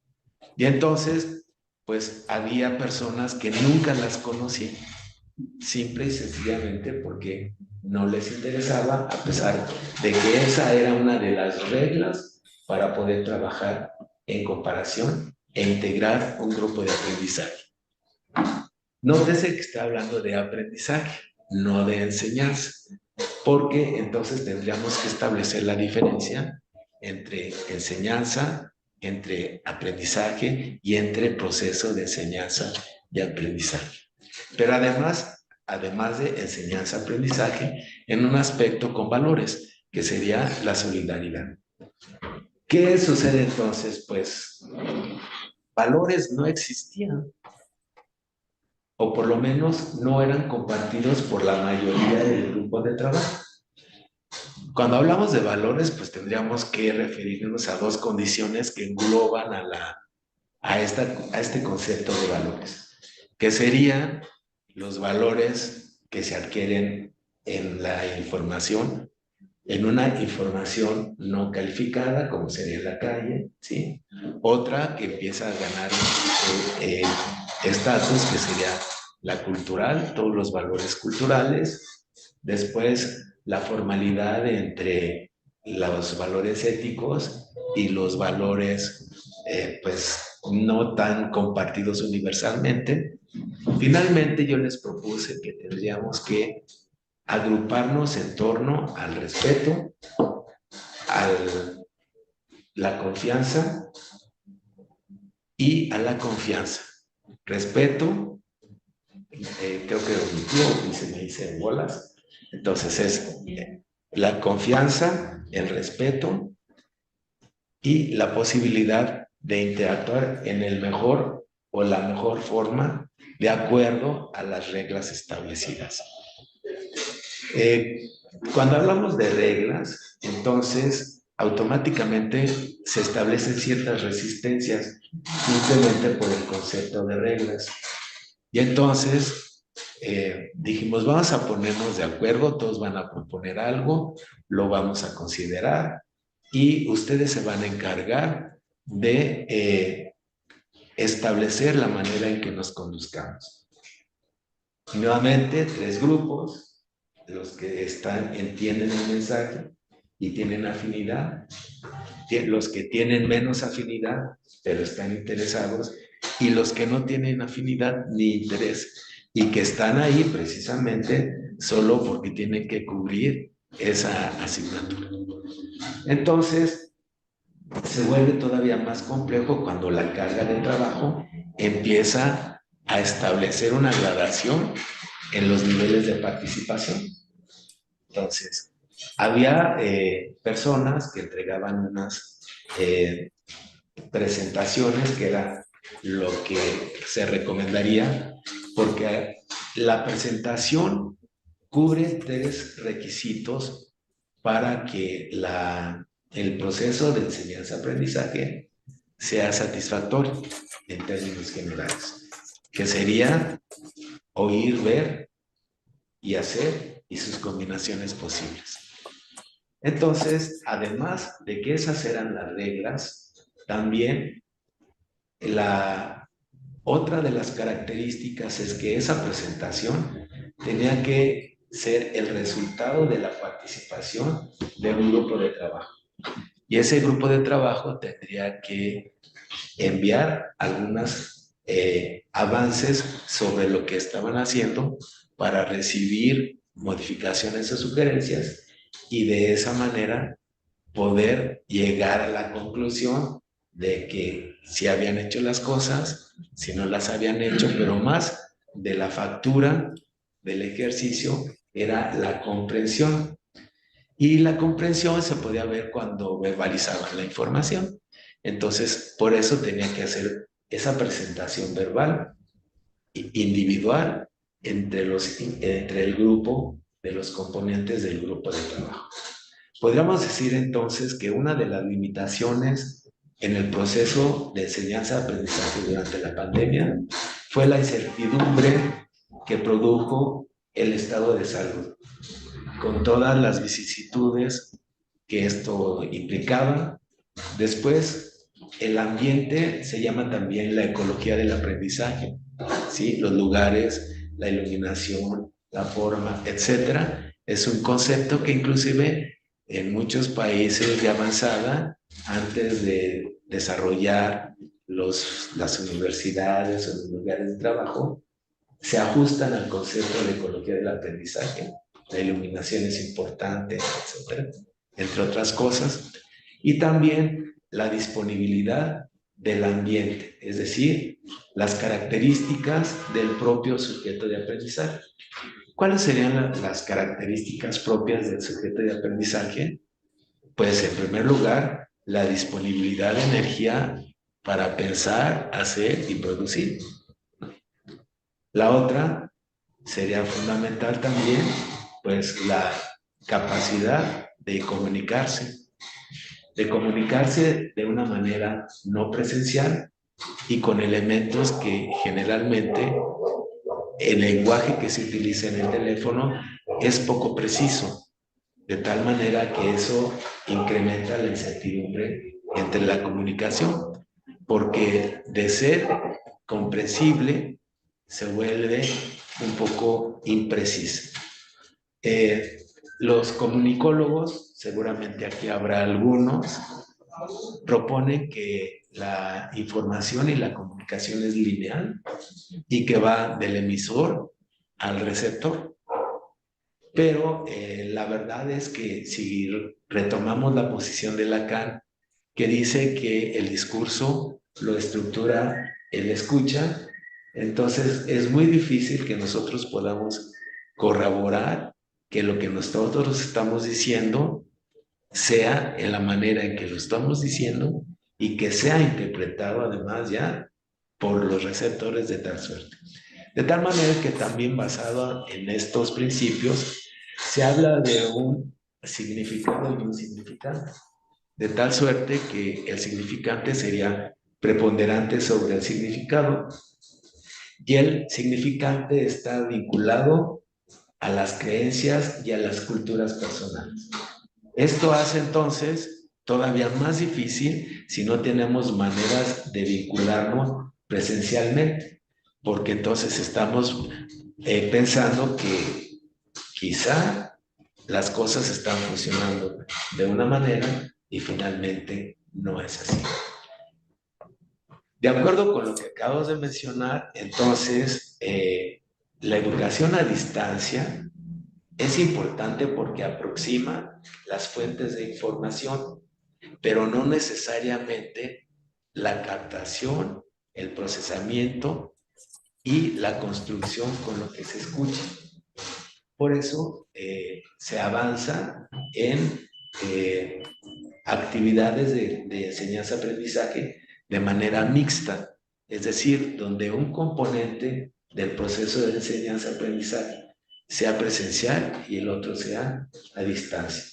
Y entonces, pues había personas que nunca las conocí, simple y sencillamente porque no les interesaba, a pesar de que esa era una de las reglas para poder trabajar en comparación e integrar un grupo de aprendizaje. Nótese que está hablando de aprendizaje, no de enseñanza, porque entonces tendríamos que establecer la diferencia entre enseñanza, entre aprendizaje y entre proceso de enseñanza y aprendizaje. Pero además de enseñanza-aprendizaje, en un aspecto con valores, que sería la solidaridad. ¿Qué sucede entonces? Pues valores no existían, o por lo menos no eran compartidos por la mayoría del grupo de trabajo. Cuando hablamos de valores, pues tendríamos que referirnos a dos condiciones que engloban a este concepto de valores, que serían los valores que se adquieren en la información, en una información no calificada, como sería en la calle, ¿sí? Otra que empieza a ganar estatus, que sería la cultural, todos los valores culturales. Después, la formalidad entre los valores éticos y los valores, pues, no tan compartidos universalmente. Finalmente, yo les propuse que tendríamos que agruparnos en torno al respeto, a la confianza y a la confianza. Respeto, creo que omitió y se me dice bolas. Entonces es la confianza, el respeto y la posibilidad de interactuar en el mejor o la mejor forma de acuerdo a las reglas establecidas. Cuando hablamos de reglas, entonces automáticamente se establecen ciertas resistencias simplemente por el concepto de reglas. Y entonces dijimos, vamos a ponernos de acuerdo, todos van a proponer algo, lo vamos a considerar y ustedes se van a encargar de establecer la manera en que nos conduzcamos. Nuevamente, 3 grupos, los que entienden el mensaje y tienen afinidad, los que tienen menos afinidad, pero están interesados, y los que no tienen afinidad ni interés, y que están ahí precisamente solo porque tienen que cubrir esa asignatura. Entonces, se vuelve todavía más complejo cuando la carga de trabajo empieza a establecer una gradación en los niveles de participación. Entonces, había personas que entregaban unas presentaciones, que era lo que se recomendaría, porque la presentación cubre 3 requisitos para que el proceso de enseñanza-aprendizaje sea satisfactorio en términos generales, que sería oír, ver y hacer y sus combinaciones posibles. Entonces, además de que esas eran las reglas, también otra de las características es que esa presentación tenía que ser el resultado de la participación de un grupo de trabajo. Y ese grupo de trabajo tendría que enviar algunos avances sobre lo que estaban haciendo para recibir modificaciones o sugerencias y de esa manera poder llegar a la conclusión de que si habían hecho las cosas, si no las habían hecho, pero más de la factura del ejercicio era la comprensión. Y la comprensión se podía ver cuando verbalizaban la información. Entonces, por eso tenía que hacer esa presentación verbal individual entre el grupo de los componentes del grupo de trabajo. Podríamos decir entonces que una de las limitaciones en el proceso de enseñanza-aprendizaje durante la pandemia fue la incertidumbre que produjo el estado de salud, con todas las vicisitudes que esto implicaba. Después, el ambiente se llama también la ecología del aprendizaje, ¿sí? Los lugares, la iluminación, la forma, etcétera. Es un concepto que inclusive en muchos países de avanzada, antes de desarrollar las universidades o los lugares de trabajo, se ajustan al concepto de ecología del aprendizaje. La iluminación es importante, etcétera, entre otras cosas. Y también la disponibilidad del ambiente, es decir, las características del propio sujeto de aprendizaje. ¿Cuáles serían las características propias del sujeto de aprendizaje? Pues, en primer lugar, la disponibilidad de energía para pensar, hacer y producir. La otra sería fundamental también, pues, la capacidad de comunicarse de una manera no presencial y con elementos que generalmente el lenguaje que se utiliza en el teléfono es poco preciso, de tal manera que eso incrementa la incertidumbre entre la comunicación, porque de ser comprensible se vuelve un poco imprecisa. Los comunicólogos, seguramente aquí habrá algunos, proponen que la información y la comunicación es lineal y que va del emisor al receptor. Pero la verdad es que si retomamos la posición de Lacan, que dice que el discurso lo estructura el escucha, entonces es muy difícil que nosotros podamos corroborar que lo que nosotros estamos diciendo sea en la manera en que lo estamos diciendo y que sea interpretado además ya por los receptores de tal suerte. De tal manera que también basado en estos principios se habla de un significado y un significante. De tal suerte que el significante sería preponderante sobre el significado y el significante está vinculado a las creencias y a las culturas personales. Esto hace entonces todavía más difícil si no tenemos maneras de vincularnos presencialmente, porque entonces estamos pensando que quizá las cosas están funcionando de una manera y finalmente no es así. De acuerdo con lo que acabo de mencionar, entonces, la educación a distancia es importante porque aproxima las fuentes de información, pero no necesariamente la captación, el procesamiento y la construcción con lo que se escucha. Por eso se avanza en actividades de enseñanza-aprendizaje de manera mixta, es decir, donde un componente del proceso de enseñanza-aprendizaje sea presencial y el otro sea a distancia.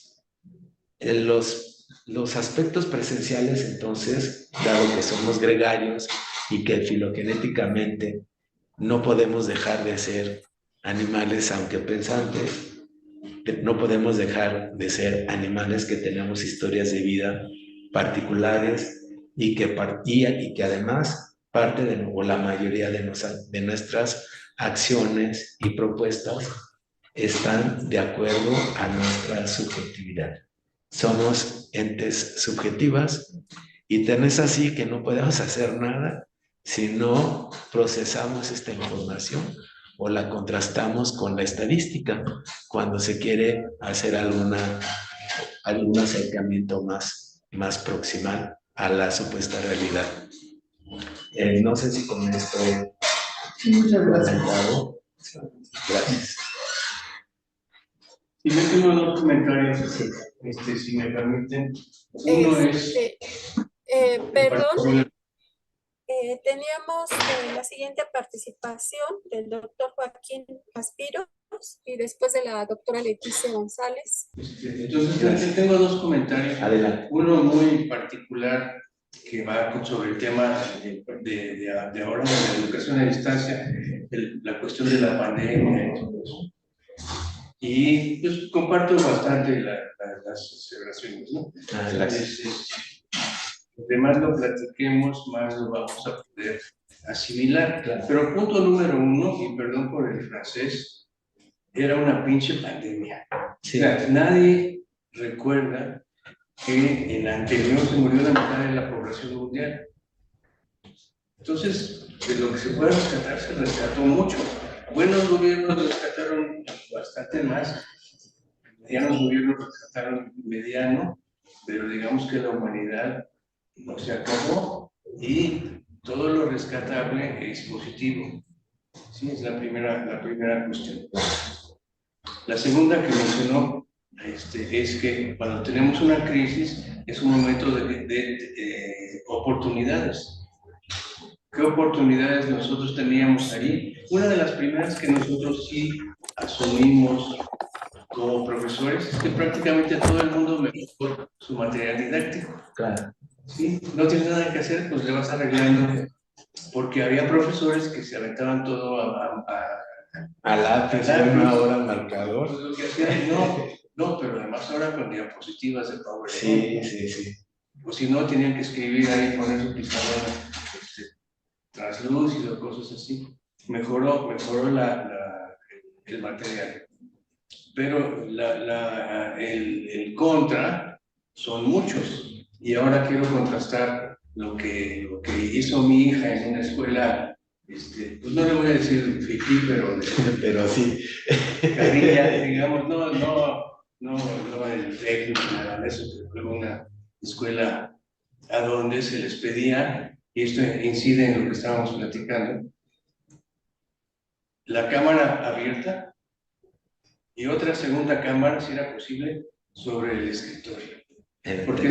En los aspectos presenciales, entonces, dado que somos gregarios y que filogenéticamente no podemos dejar de ser animales, aunque pensantes, no podemos dejar de ser animales que tenemos historias de vida particulares y que además parte de, o la mayoría de nuestras acciones y propuestas están de acuerdo a nuestra subjetividad. Somos entes subjetivas y tan es así que no podemos hacer nada si no procesamos esta información o la contrastamos con la estadística cuando se quiere hacer algún acercamiento más proximal a la supuesta realidad. No sé si con esto Muchas gracias. Gracias. Y yo tengo dos comentarios, si me permiten. Uno perdón, teníamos la siguiente participación del doctor Joaquín Aspiros y después de la doctora Leticia González. Entonces, tengo dos comentarios. Adelante. Uno muy particular que va sobre el tema de ahora de la educación a distancia, la cuestión de la pandemia y todo eso. Y pues comparto bastante las observaciones, ¿no? Entre más lo platiquemos, más lo vamos a poder asimilar. Claro. Pero punto número uno, y perdón por el francés, era una pinche pandemia. Sí. O sea, nadie recuerda que en la anterior se murió la mitad de la población mundial. Entonces, de lo que se puede rescatar, se rescató mucho. Buenos gobiernos rescataron bastante más, medianos gobiernos rescataron mediano, pero digamos que la humanidad no se acabó y todo lo rescatable es positivo. Sí, es la primera cuestión. La segunda que mencionó es que cuando tenemos una crisis es un momento de oportunidades. ¿Qué oportunidades nosotros teníamos ahí? Una de las primeras que nosotros sí asumimos como profesores es que prácticamente todo el mundo mejoró su material didáctico. Claro. ¿Sí? No tienes nada que hacer, pues le vas arreglando. Porque había profesores que se aventaban todo a lápiz, una hora marcador. Pues lo que hacían, no, pero además ahora con diapositivas de PowerPoint. Sí. O si no, tenían que escribir ahí, poner su pizarra translúcido, cosas así. Mejoró el material. Pero el contra son muchos. Y ahora quiero contrastar lo que hizo mi hija en una escuela, pues no le voy a decir fifí, pero sí. Carrilla, digamos, no el técnico, nada de eso, pero fue una escuela a donde se les pedía, y esto incide en lo que estábamos platicando, la cámara abierta y otra segunda cámara, si era posible, sobre el escritorio. Porque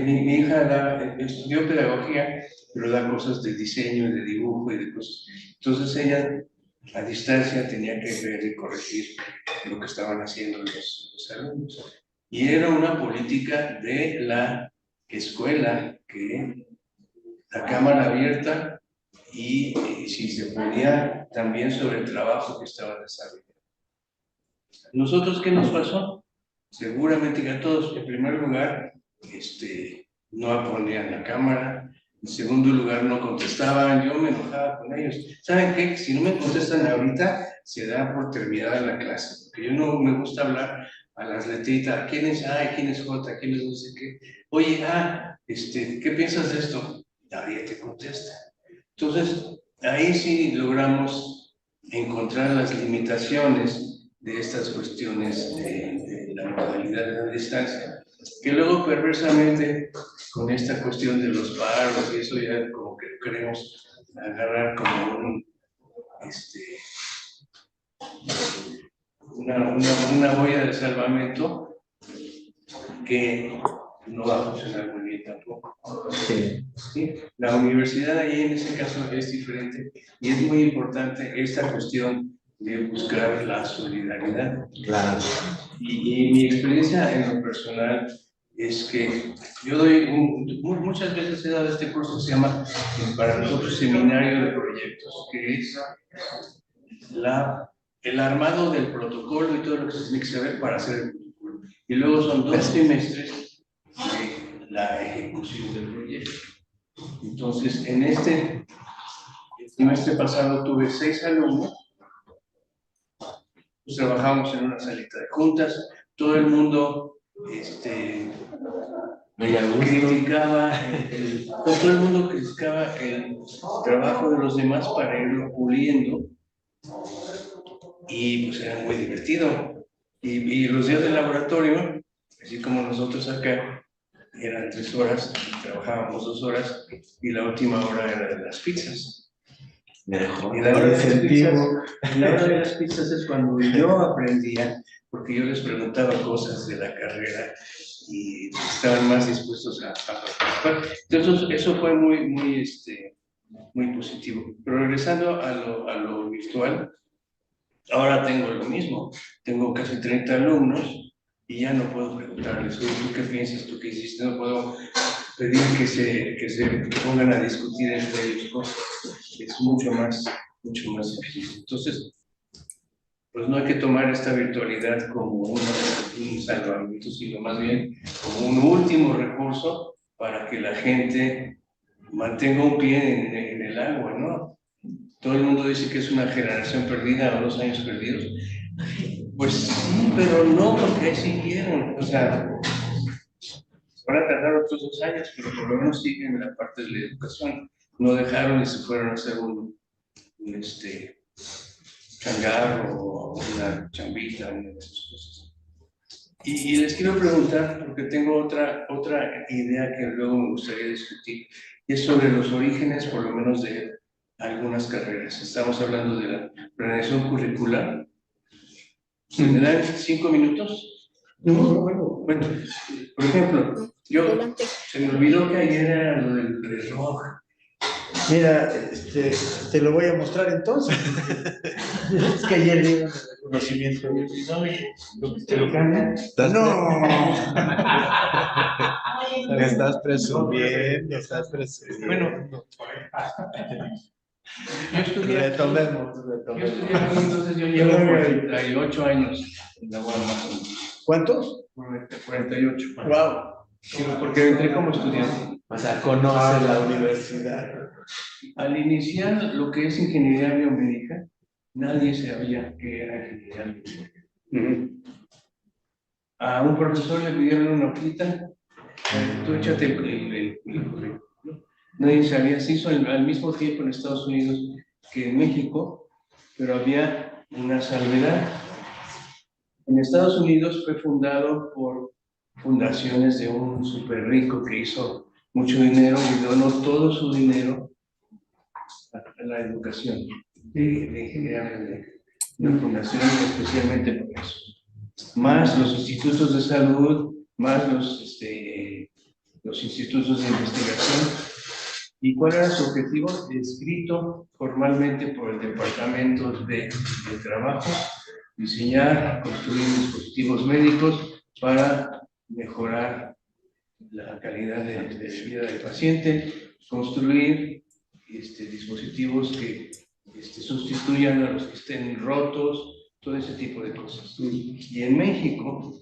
mi hija estudió pedagogía, pero da cosas de diseño, de dibujo y de cosas. Entonces ella a distancia tenía que ver y corregir lo que estaban haciendo los alumnos. Y era una política de la escuela que la cámara abierta y si se ponía también sobre el trabajo que estaba desarrollando. ¿Nosotros qué nos pasó? Seguramente que a todos, en primer lugar, no ponían la cámara, en segundo lugar no contestaban, yo me enojaba con ellos. ¿Saben qué? Si no me contestan ahorita, se da por terminada la clase, porque yo no me gusta hablar a las letritas, ¿quién es A, quién es J, quién es no sé qué? Oye, ¿qué piensas de esto? Nadie te contesta. Entonces, ahí sí logramos encontrar las limitaciones de estas cuestiones de la modalidad de la distancia, que luego perversamente con esta cuestión de los paros y eso ya como que queremos agarrar como una boya de salvamento que no va a funcionar muy bien tampoco. Sí. ¿Sí? La universidad ahí en ese caso es diferente y es muy importante esta cuestión de buscar la solidaridad. Claro. Y mi experiencia en lo personal es que yo doy, muchas veces he dado este curso que se llama para nosotros Seminario de Proyectos, que es el armado del protocolo y todo lo que se tiene que saber para hacer el protocolo. Y luego son 2 semestres de la ejecución del proyecto. Entonces, en el semestre pasado tuve 6 alumnos. Pues trabajamos en una salita de juntas, todo el mundo criticaba todo el mundo criticaba el trabajo de los demás para irlo puliendo y pues era muy divertido. Y los días de laboratorio, así como nosotros acá, eran 3 horas, trabajábamos 2 horas y la última hora era de las pizzas. Y la hora de las pizzas es cuando yo aprendía, porque yo les preguntaba cosas de la carrera y estaban más dispuestos a participar. Entonces eso fue muy positivo. Pero regresando a lo virtual, ahora tengo lo mismo. Tengo casi 30 alumnos y ya no puedo preguntarles, oye, ¿tú qué piensas? ¿Tú qué hiciste? No puedo pedir que se pongan a discutir entre ellos cosas. Es mucho más difícil. Entonces, pues no hay que tomar esta virtualidad como un salvamento, sino más bien como un último recurso para que la gente mantenga un pie en el agua, ¿no? Todo el mundo dice que es una generación perdida o 2 años perdidos. Pues sí, pero no, porque ahí siguieron. O sea, van a tardar otros 2 años, pero por lo menos siguen en la parte de la educación. No dejaron y se fueron a hacer un changarro o una chambita, una de esas cosas. Y les quiero preguntar, porque tengo otra idea que luego me gustaría discutir, y es sobre los orígenes, por lo menos de algunas carreras. Estamos hablando de la planeación curricular. ¿Me dan 5 minutos? Bueno, por ejemplo, se me olvidó que ayer era lo del reloj. Mira, te lo voy a mostrar entonces. Es que ayer dieron el reconocimiento. ¿Te lo cambian? ¡No! Me estás presumiendo, Bueno, yo estudié Retomemos. entonces yo llevo 48 años en la UAM. ¿Cuántos? 48. ¡Wow! Porque entré como estudiante. O sea, conoce la universidad. Al iniciar lo que es ingeniería biomédica, nadie sabía que era ingeniería biomédica. A un profesor le pidieron una hojita, tú échate el currículum. Nadie sabía, se hizo al mismo tiempo en Estados Unidos que en México, pero había una salvedad. En Estados Unidos fue fundado por fundaciones de un súper rico que hizo mucho dinero y donó todo su dinero a la educación de ingeniería biomédica. Una fundación especialmente por eso. Más los institutos de salud, más los los institutos de investigación. ¿Y cuál era su objetivo? Descrito formalmente por el Departamento de Trabajo: diseñar, construir dispositivos médicos para mejorar la calidad de vida del paciente, construir dispositivos que sustituyan a los que estén rotos, todo ese tipo de cosas. Y en México,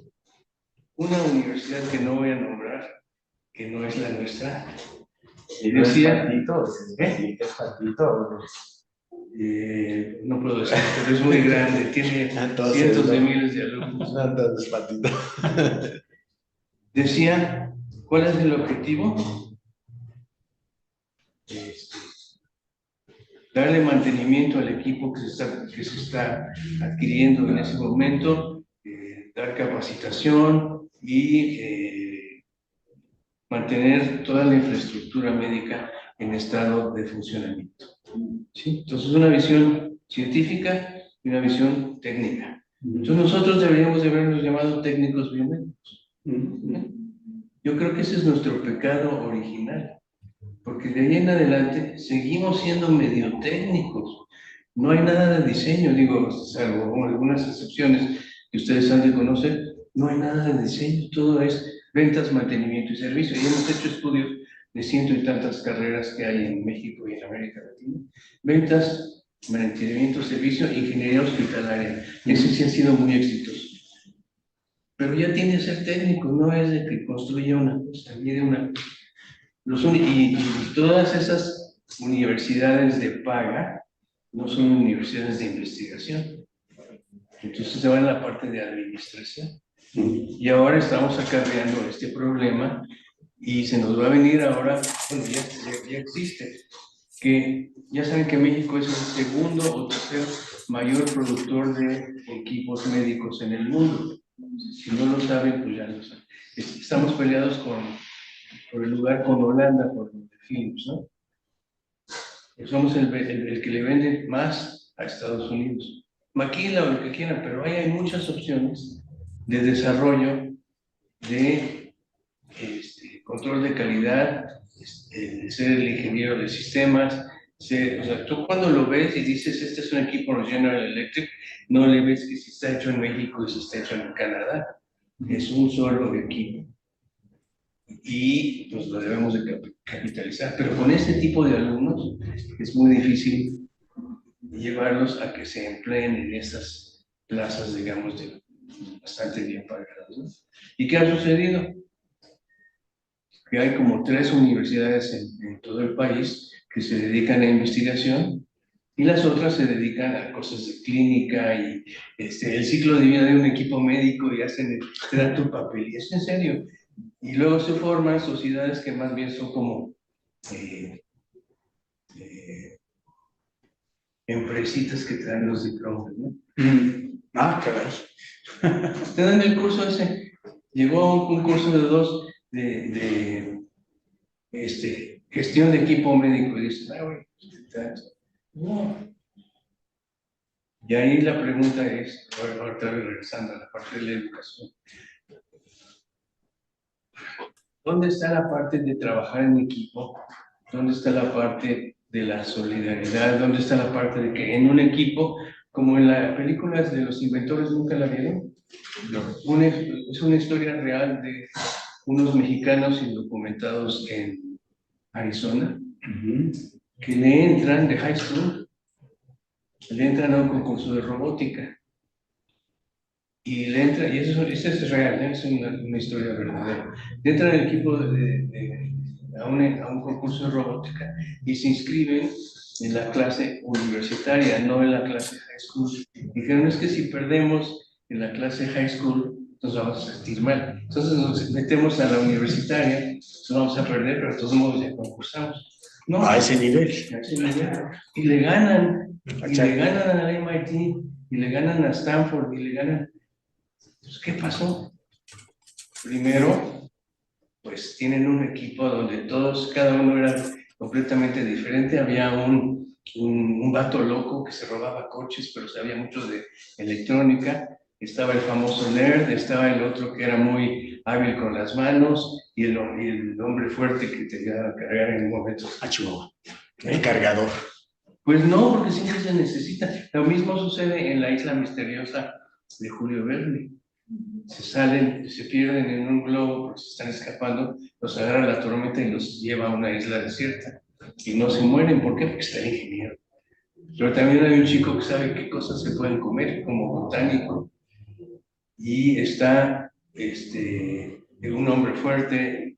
una universidad que no voy a nombrar, que no es la nuestra, decía, ¿Es patito? no puedo decir, pero es muy grande, tiene cientos de miles de alumnos. No, entonces patito. Decía, ¿cuál es el objetivo? Darle mantenimiento al equipo que se está adquiriendo en ese momento, dar capacitación y mantener toda la infraestructura médica en estado de funcionamiento. ¿Sí? Entonces, una visión científica y una visión técnica. Entonces, nosotros deberíamos de habernos llamado técnicos biomédicos. Yo creo que ese es nuestro pecado original, porque de ahí en adelante seguimos siendo medio técnicos. No hay nada de diseño, digo, salvo algunas excepciones que ustedes han de conocer, no hay nada de diseño, todo es ventas, mantenimiento y servicio. Y hemos hecho estudios de ciento y tantas carreras que hay en México y en América Latina. Ventas, mantenimiento, servicio, ingeniería hospitalaria. Ese sí ha sido muy exitoso. Pero ya tiene que ser técnico, no es de que construya una cosa, mire una cosa. Y todas esas universidades de paga no son universidades de investigación. Entonces se va en la parte de administración. Y ahora estamos acarreando este problema y se nos va a venir ahora, bueno, ya existe, que ya saben que México es el segundo o tercer mayor productor de equipos médicos en el mundo. Si no lo saben, pues ya lo saben. Estamos peleados por el lugar con Holanda, por Philips, ¿no? Somos el que le vende más a Estados Unidos. Maquila o lo que quieran, pero ahí hay muchas opciones de desarrollo, de control de calidad, ser el ingeniero de sistemas. O sea, tú cuando lo ves y dices, este es un equipo de General Electric, no le ves que si está hecho en México y si está hecho en Canadá. Es un solo equipo. Y pues lo debemos de capitalizar. Pero con este tipo de alumnos es muy difícil llevarlos a que se empleen en estas plazas, digamos, bastante bien pagadas, ¿no? ¿Y qué ha sucedido? Que hay como 3 universidades en todo el país que se dedican a investigación y las otras se dedican a cosas de clínica y el ciclo de vida de un equipo médico y te dan tu papel, y es en serio. Y luego se forman sociedades que más bien son como empresitas que te dan los diplomas, ¿no? Caray. Te dan el curso ese. Llegó un curso de 2 de gestión de equipo médico y dices, no. Y ahí la pregunta es, otra vez regresando a la parte de la educación, ¿dónde está la parte de trabajar en equipo? ¿Dónde está la parte de la solidaridad? ¿Dónde está la parte de que en un equipo, como en las películas de Los Inventores, nunca la vieron? No. Es una historia real de unos mexicanos indocumentados en Arizona, que le entran de high school, le entran a un concurso de robótica. Y le entra, y eso es real, es una historia verdadera. Le entran al equipo a un concurso de robótica y se inscriben en la clase universitaria, no en la clase high school. Dijeron, es que si perdemos en la clase high school, nos vamos a sentir mal. Entonces nos metemos a la universitaria, nos vamos a perder, pero de todos modos ya concursamos. No, A ese nivel. a ese nivel. Y le ganan, al MIT, y le ganan a Stanford, y le ganan. Entonces, ¿qué pasó? Primero, pues tienen un equipo donde todos, cada uno era completamente diferente. Había un vato loco que se robaba coches, pero sabía mucho de electrónica. estaba el famoso nerd, estaba el otro que era muy hábil con las manos, y el hombre fuerte que te iba a cargar en momentos. Ah, Chihuahua. El cargador. Pues no, porque siempre se necesita. Lo mismo sucede en la isla misteriosa de Julio Verne. Se salen, se pierden en un globo porque se están escapando, los agarra la tormenta y los lleva a una isla desierta. Y no se mueren, ¿por qué? Porque está el ingeniero. Pero también hay un chico que sabe qué cosas se pueden comer, como botánico. Y está un hombre fuerte.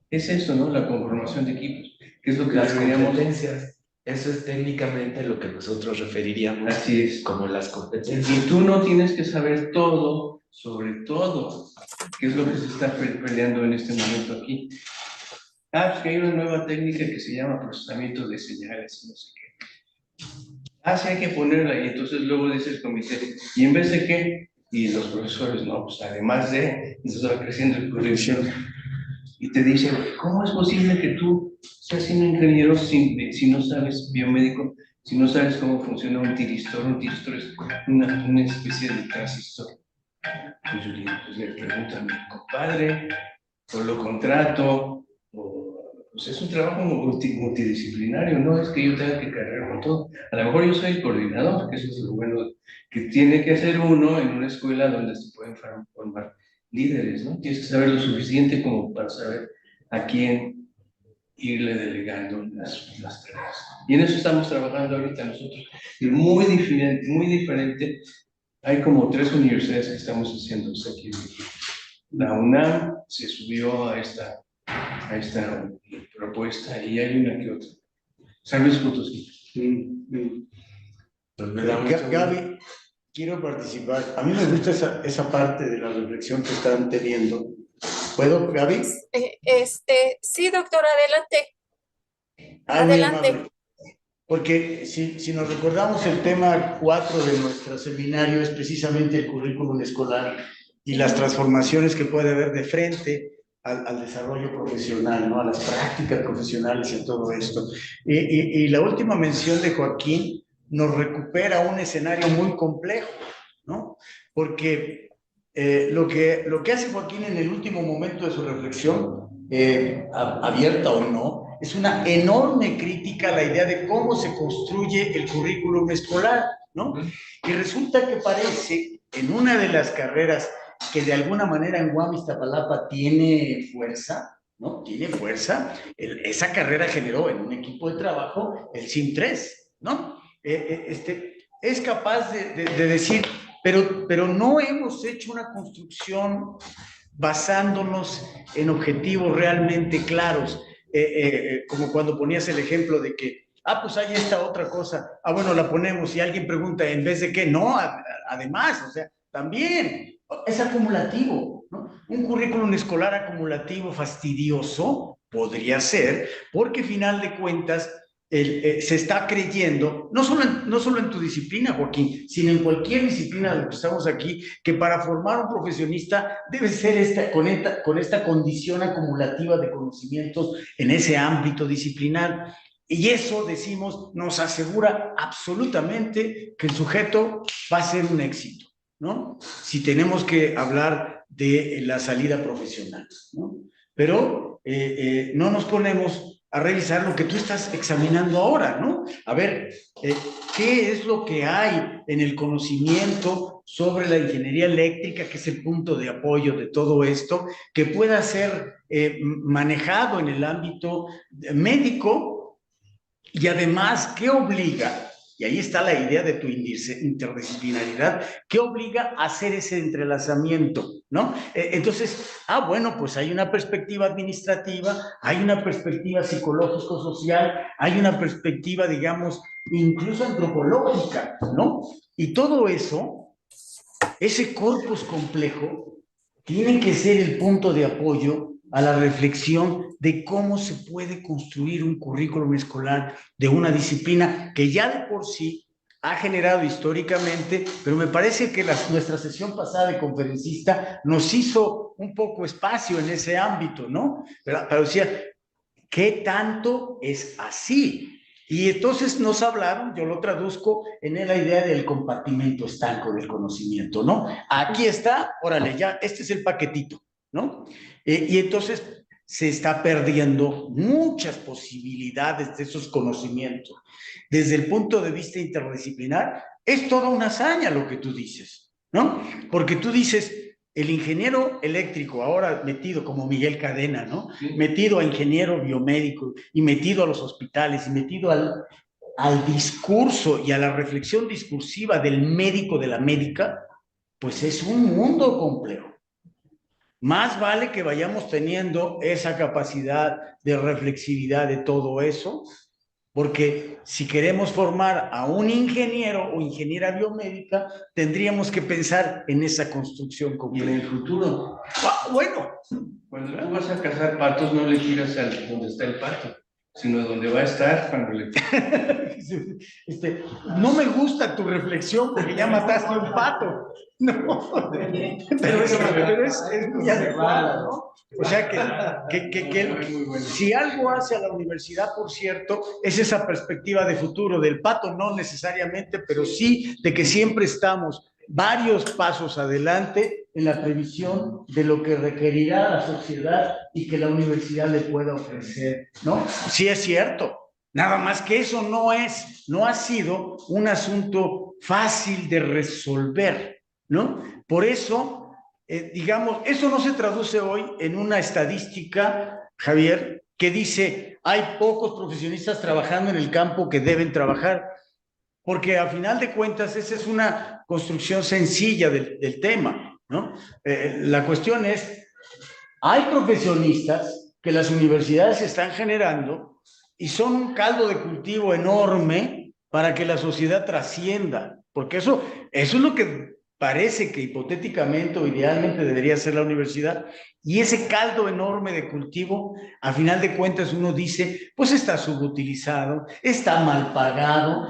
Es eso, ¿no? La conformación de equipos. Que es lo que Las deberíamos... competencias. Eso es técnicamente lo que nosotros referiríamos Así es. como las competencias. Y tú no tienes que saber todo, sobre todo, que es lo que se está peleando en este momento aquí. Pues que hay una nueva técnica que se llama procesamiento de señales, no sé qué. Sí hay que ponerla, y entonces luego dice el comité, ¿y en vez de qué? Y los profesores, no, pues además de, entonces va creciendo el currículum. Y te dicen, ¿cómo es posible que tú seas un ingeniero si no sabes biomédico, si no sabes cómo funciona un tiristor? Un tiristor es una especie de transistor. Pues yo le pregunto a mi compadre, o lo contrato, pues es un trabajo multidisciplinario, no es que yo tenga que cargar con todo. A lo mejor yo soy el coordinador, que eso es lo bueno que tiene que hacer uno en una escuela donde se pueden formar líderes, ¿no? Tienes que saber lo suficiente como para saber a quién irle delegando las tareas. Y en eso estamos trabajando ahorita nosotros. Es muy diferente. Hay como 3 universidades que estamos haciendo esto aquí. La UNAM se subió a esta propuesta y hay una que otra. San Luis Potosí. Pues me da mucho Gaby, quiero participar. A mí me gusta esa parte de la reflexión que están teniendo. ¿Puedo, Gaby? Sí, doctor, adelante. Ah, muy Adelante. amable. Porque si nos recordamos, el tema 4 de nuestro seminario es precisamente el currículum escolar y las transformaciones que puede haber de frente al desarrollo profesional, ¿no? A las prácticas profesionales y todo esto. Y la última mención de Joaquín nos recupera un escenario muy complejo, ¿no? Porque lo que hace Joaquín en el último momento de su reflexión, abierta o no, es una enorme crítica a la idea de cómo se construye el currículum escolar, ¿no? Y resulta que parece, en una de las carreras que de alguna manera en UAM Iztapalapa tiene fuerza, ¿no? Tiene fuerza, esa carrera generó en un equipo de trabajo el SIM 3, ¿no? Es capaz de decir, pero no hemos hecho una construcción basándonos en objetivos realmente claros, como cuando ponías el ejemplo de que, pues hay esta otra cosa, bueno, la ponemos y alguien pregunta, ¿en vez de qué? No, además, o sea, también es acumulativo, ¿no? Un currículum escolar acumulativo fastidioso podría ser, porque final de cuentas se está creyendo, no solo en tu disciplina, Joaquín, sino en cualquier disciplina de lo que estamos aquí, que para formar un profesionista debe ser con esta condición acumulativa de conocimientos en ese ámbito disciplinar. Y eso, decimos, nos asegura absolutamente que el sujeto va a ser un éxito, ¿no? Si tenemos que hablar de la salida profesional, ¿no? Pero no nos ponemos a revisar lo que tú estás examinando ahora, ¿no? A ver, ¿qué es lo que hay en el conocimiento sobre la ingeniería eléctrica, que es el punto de apoyo de todo esto, que pueda ser manejado en el ámbito médico? Y además, ¿qué obliga? Y ahí está la idea de tu interdisciplinaridad, ¿qué obliga a hacer ese entrelazamiento, ¿no? Entonces, bueno, pues hay una perspectiva administrativa, hay una perspectiva psicológico-social, hay una perspectiva, digamos, incluso antropológica, ¿no? Y todo eso, ese corpus complejo, tiene que ser el punto de apoyo a la reflexión de cómo se puede construir un currículum escolar de una disciplina que ya de por sí ha generado históricamente, pero me parece que nuestra sesión pasada de conferencista nos hizo un poco espacio en ese ámbito, ¿no? Pero decía, ¿qué tanto es así? Y entonces nos hablaron, yo lo traduzco en la idea del compartimento estanco del conocimiento, ¿no? Aquí está, órale, ya, este es el paquetito, ¿no? Y entonces se está perdiendo muchas posibilidades de esos conocimientos. Desde el punto de vista interdisciplinar, es toda una hazaña lo que tú dices, ¿no? Porque tú dices, el ingeniero eléctrico, ahora metido como Miguel Cadena, ¿no? Metido a ingeniero biomédico y metido a los hospitales y metido al discurso y a la reflexión discursiva del médico, de la médica, pues es un mundo complejo. Más vale que vayamos teniendo esa capacidad de reflexividad de todo eso, porque si queremos formar a un ingeniero o ingeniera biomédica, tendríamos que pensar en esa construcción Y en completa. el futuro, Bueno, cuando tú vas a cazar patos, no le tiras al donde está el pato, sino donde va a estar cuando le... no me gusta tu reflexión porque ya mataste un pato. No, pero es muy adecuada, ¿no? O sea si algo hace a la universidad, por cierto, es esa perspectiva de futuro del pato, no necesariamente, pero sí de que siempre estamos varios pasos adelante en la previsión de lo que requerirá la sociedad y que la universidad le pueda ofrecer, ¿no? Sí es cierto. Nada más que eso no ha sido un asunto fácil de resolver, ¿no? Por eso, digamos, eso no se traduce hoy en una estadística, Javier, que dice, hay pocos profesionistas trabajando en el campo que deben trabajar, porque a final de cuentas esa es una construcción sencilla del tema, ¿no? La cuestión es, hay profesionistas que las universidades están generando y son un caldo de cultivo enorme para que la sociedad trascienda, porque eso es lo que parece que hipotéticamente o idealmente debería ser la universidad, y ese caldo enorme de cultivo, a final de cuentas uno dice, pues está subutilizado, está mal pagado,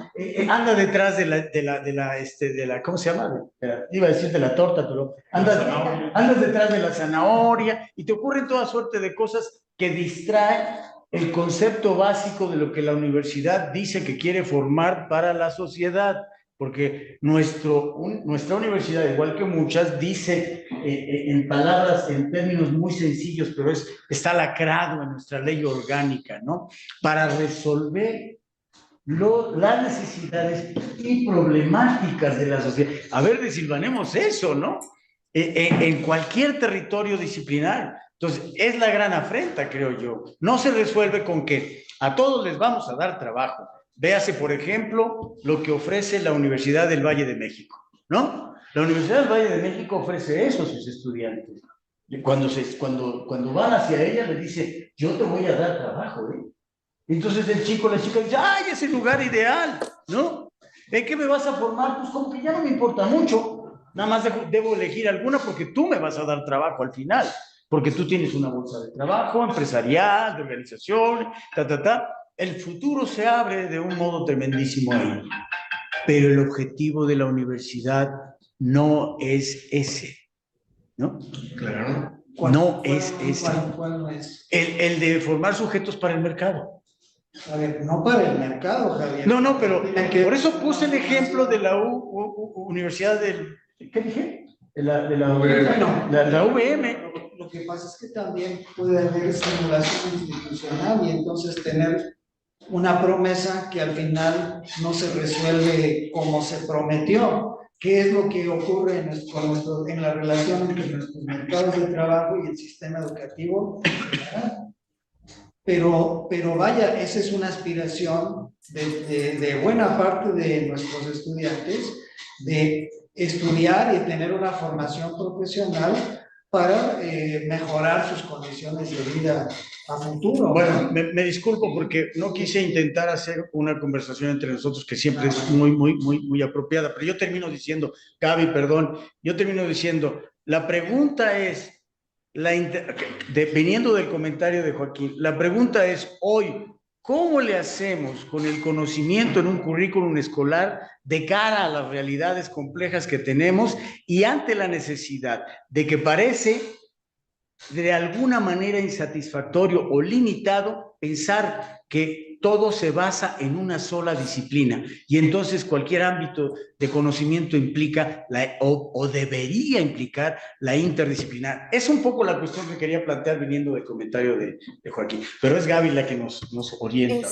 anda detrás de la, ¿cómo se llama? Iba a decir de la torta, pero andas detrás de la zanahoria, y te ocurren toda suerte de cosas que distraen el concepto básico de lo que la universidad dice que quiere formar para la sociedad, porque nuestra universidad, igual que muchas, dice en palabras, en términos muy sencillos, pero está lacrado en nuestra ley orgánica, ¿no? Para resolver las necesidades y problemáticas de la sociedad. A ver, desilvanemos eso, ¿no? En cualquier territorio disciplinar. Entonces, es la gran afrenta, creo yo. No se resuelve con que a todos les vamos a dar trabajo. Véase, por ejemplo, lo que ofrece la Universidad del Valle de México, ¿no? La Universidad del Valle de México ofrece eso a sus estudiantes. Cuando van hacia ella, le dice, yo te voy a dar trabajo, ¿eh? Entonces el chico, la chica dice, ¡ay, es el lugar ideal! ¿No? ¿En qué me vas a formar? Pues como que ya no me importa mucho. Nada más debo elegir alguna porque tú me vas a dar trabajo al final. Porque tú tienes una bolsa de trabajo empresarial, de organización, El futuro se abre de un modo tremendísimo ahí. Pero el objetivo de la universidad no es ese, ¿no? Claro. No es ese. ¿Cuál no es? El de formar sujetos para el mercado. A ver, no para el mercado, Javier. No, pero por eso puse el ejemplo de la Universidad del... ¿Qué dije? De la UVM. Lo que pasa es que también puede haber estimulación institucional y entonces tener una promesa que al final no se resuelve como se prometió. ¿Qué es lo que ocurre en la relación entre nuestros mercados de trabajo y el sistema educativo? Pero vaya, esa es una aspiración de buena parte de nuestros estudiantes, de estudiar y tener una formación profesional para mejorar sus condiciones de vida a futuro. Bueno, me disculpo porque no quise intentar hacer una conversación entre nosotros que siempre es muy apropiada, pero yo termino diciendo, Gaby, perdón, la pregunta es, dependiendo del comentario de Joaquín, la pregunta es hoy, ¿cómo le hacemos con el conocimiento en un currículum escolar de cara a las realidades complejas que tenemos y ante la necesidad de que parece de alguna manera insatisfactorio o limitado pensar que todo se basa en una sola disciplina y entonces cualquier ámbito de conocimiento implica o debería implicar la interdisciplinar. Es un poco la cuestión que quería plantear viniendo del comentario de Joaquín, pero es Gaby la que nos orienta.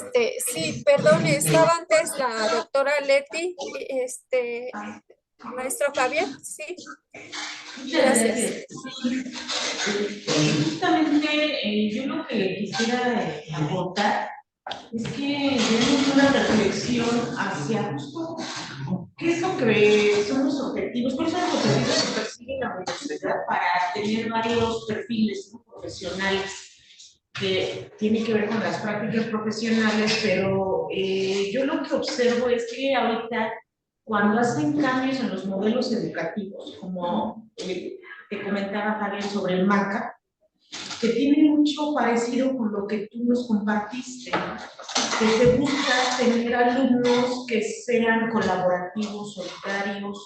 Sí, perdón, estaba antes la doctora Leti, maestro Javier, sí. Gracias. Justamente yo lo que quisiera aportar es que tenemos una reflexión hacia justo qué es lo que son los objetivos, cuáles son los objetivos que persigue la universidad para tener varios perfiles, ¿no?, profesionales, que tiene que ver con las prácticas profesionales, pero yo lo que observo es que ahorita cuando hacen cambios en los modelos educativos, como te comentaba Javier sobre el MACA, que tiene mucho parecido con lo que tú nos compartiste, que se busca tener alumnos que sean colaborativos, solidarios,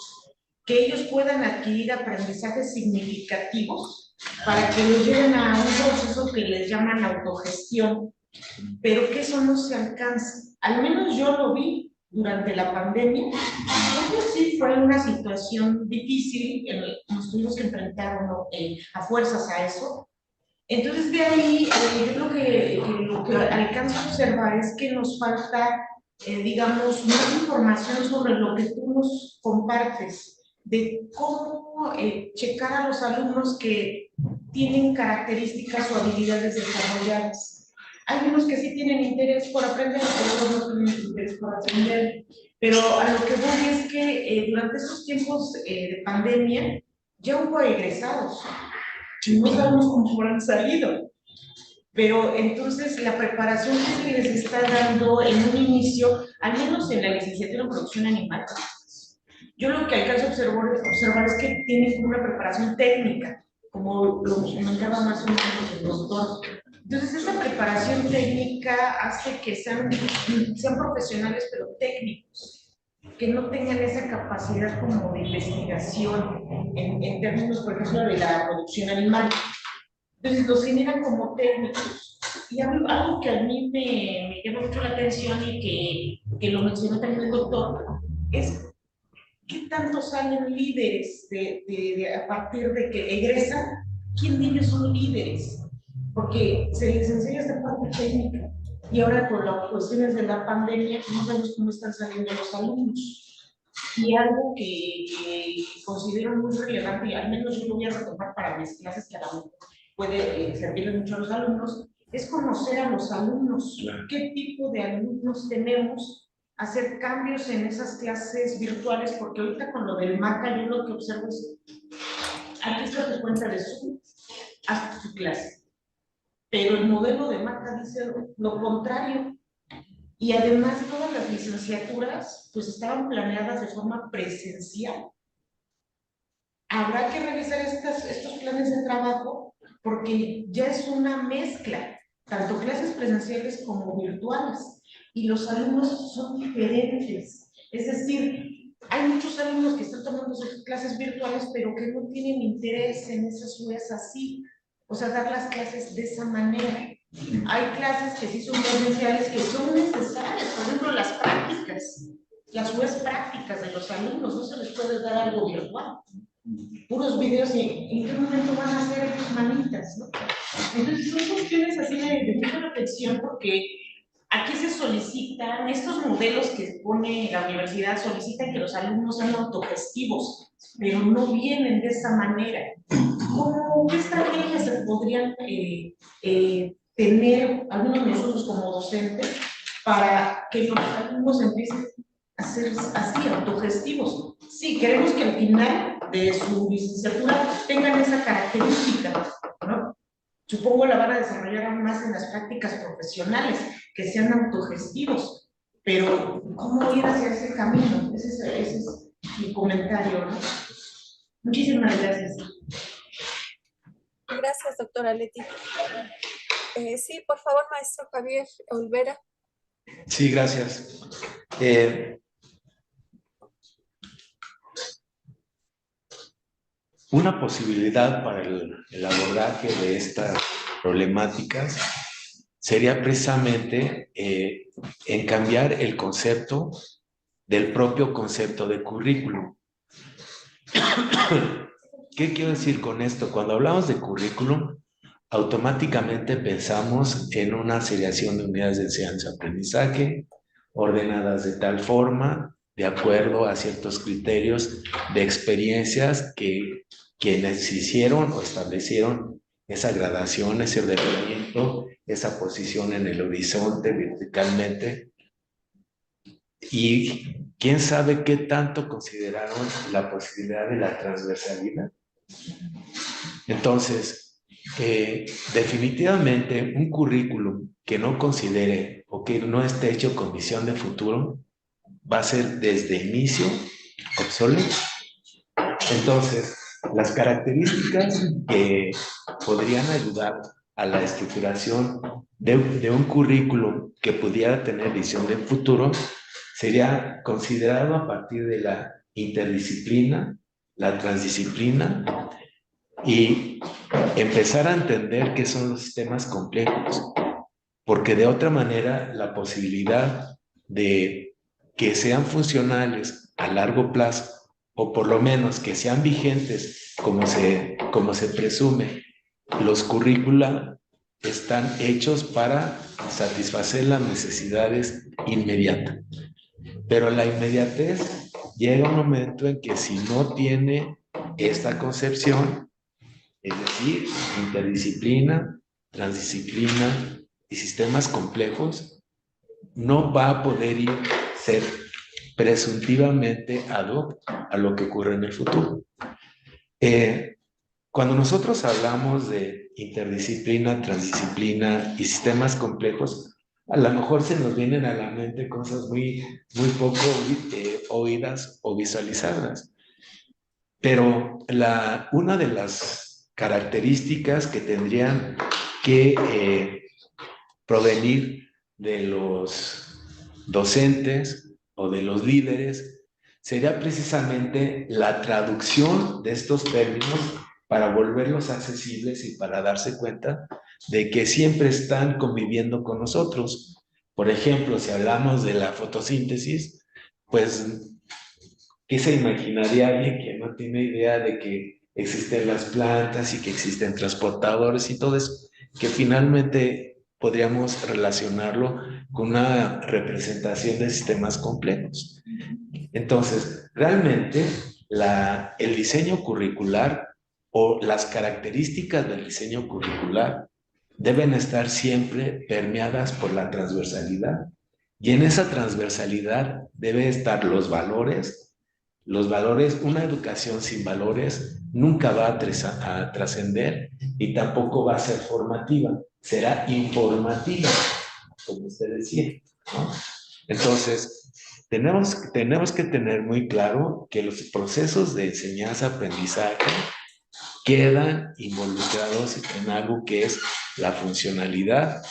que ellos puedan adquirir aprendizajes significativos para que los lleven a un proceso que les llaman autogestión, pero que eso no se alcanza. Al menos yo lo vi durante la pandemia. Sí fue una situación difícil, nos tuvimos que enfrentar a fuerzas a eso. Entonces, de ahí, yo creo que lo que alcanzo a observar es que nos falta, digamos, más información sobre lo que tú nos compartes, de cómo checar a los alumnos que tienen características o habilidades desarrolladas. Hay unos que sí tienen interés por aprender, otros no tienen interés por aprender, pero a lo que voy es que durante estos tiempos de pandemia ya hubo egresados. No sabemos cómo habrán salido, pero entonces la preparación que se les está dando en un inicio, al menos en la licenciatura en producción animal, yo lo que alcanzo a observar es que tienen una preparación técnica, como lo comentaba más o menos el doctor. Entonces esa preparación técnica hace que sean profesionales pero técnicos, que no tengan esa capacidad como de investigación en términos, por ejemplo, de la producción animal. Entonces los generan como técnicos. Y algo que a mí me llama mucho la atención y que lo mencionó también el doctor, es qué tanto salen líderes a partir de que egresan. ¿Quién de ellos son líderes? Porque se les enseña esta parte técnica. Y ahora con las cuestiones de la pandemia, no sabemos cómo están saliendo los alumnos. Y algo que considero muy relevante, y al menos yo lo voy a retomar para mis clases, que a la mejor puede servirle mucho a los alumnos, es conocer a los alumnos. Claro. ¿Qué tipo de alumnos tenemos? Hacer cambios en esas clases virtuales, porque ahorita con lo del MACA yo lo que observo es, aquí está tu cuenta de Zoom, haz tu clase. Pero el modelo de MACA dice lo contrario. Y además todas las licenciaturas pues estaban planeadas de forma presencial. Habrá que revisar estos planes de trabajo porque ya es una mezcla, tanto clases presenciales como virtuales, y los alumnos son diferentes. Es decir, hay muchos alumnos que están tomando sus clases virtuales pero que no tienen interés en esas UES así, o sea, dar las clases de esa manera. Hay clases que sí son presenciales, que son necesarias, por ejemplo, las prácticas, las UES prácticas de los alumnos, no se les puede dar algo virtual. Puros videos y en qué momento van a hacer sus manitas, ¿no? Entonces son cuestiones así de mucha reflexión porque aquí se solicitan, estos modelos que pone la universidad solicitan que los alumnos sean autogestivos, pero no vienen de esa manera. ¿Qué estrategias se podrían tener algunos de nosotros como docentes para que los alumnos empiecen a ser así, autogestivos? Sí, queremos que al final de su licenciatura tengan esa característica, ¿no? Supongo la van a desarrollar aún más en las prácticas profesionales, que sean autogestivos, pero ¿cómo ir hacia ese camino? Ese es mi comentario, ¿no? Muchísimas gracias. Gracias, doctora Leti. Sí, por favor, maestro Javier Olvera. Sí, gracias. Una posibilidad para el abordaje de estas problemáticas sería precisamente en cambiar el concepto del propio concepto de currículum. ¿Qué quiero decir con esto? Cuando hablamos de currículum, automáticamente pensamos en una seriación de unidades de enseñanza-aprendizaje ordenadas de tal forma, de acuerdo a ciertos criterios de experiencias que quienes hicieron o establecieron esa gradación, ese ordenamiento, esa posición en el horizonte verticalmente. Y quién sabe qué tanto consideraron la posibilidad de la transversalidad. Entonces, definitivamente un currículum que no considere o que no esté hecho con visión de futuro va a ser desde inicio obsoleto. Entonces, las características que podrían ayudar a la estructuración de un currículum que pudiera tener visión de futuro sería considerado a partir de la interdisciplina, la transdisciplina y empezar a entender qué son los sistemas complejos, porque de otra manera la posibilidad de que sean funcionales a largo plazo o por lo menos que sean vigentes como se presume, los currícula están hechos para satisfacer las necesidades inmediatas. Pero la inmediatez llega un momento en que si no tiene esta concepción, es decir, interdisciplina, transdisciplina y sistemas complejos, no va a poder ser presuntivamente ad hoc a lo que ocurre en el futuro. Cuando nosotros hablamos de interdisciplina, transdisciplina y sistemas complejos, a lo mejor se nos vienen a la mente cosas muy poco oídas o visualizadas. Pero una de las características que tendrían que provenir de los docentes o de los líderes sería precisamente la traducción de estos términos para volverlos accesibles y para darse cuenta de que siempre están conviviendo con nosotros. Por ejemplo, si hablamos de la fotosíntesis, pues, ¿qué se imaginaría alguien que no tiene idea de que existen las plantas y que existen transportadores y todo eso? Que finalmente podríamos relacionarlo con una representación de sistemas complejos. Entonces, realmente el diseño curricular o las características del diseño curricular deben estar siempre permeadas por la transversalidad. Y en esa transversalidad deben estar los valores, una educación sin valores nunca va a trascender y tampoco va a ser formativa, será informativa, como usted decía, ¿no? Entonces, tenemos que tener muy claro que los procesos de enseñanza-aprendizaje quedan involucrados en algo que es la funcionalidad,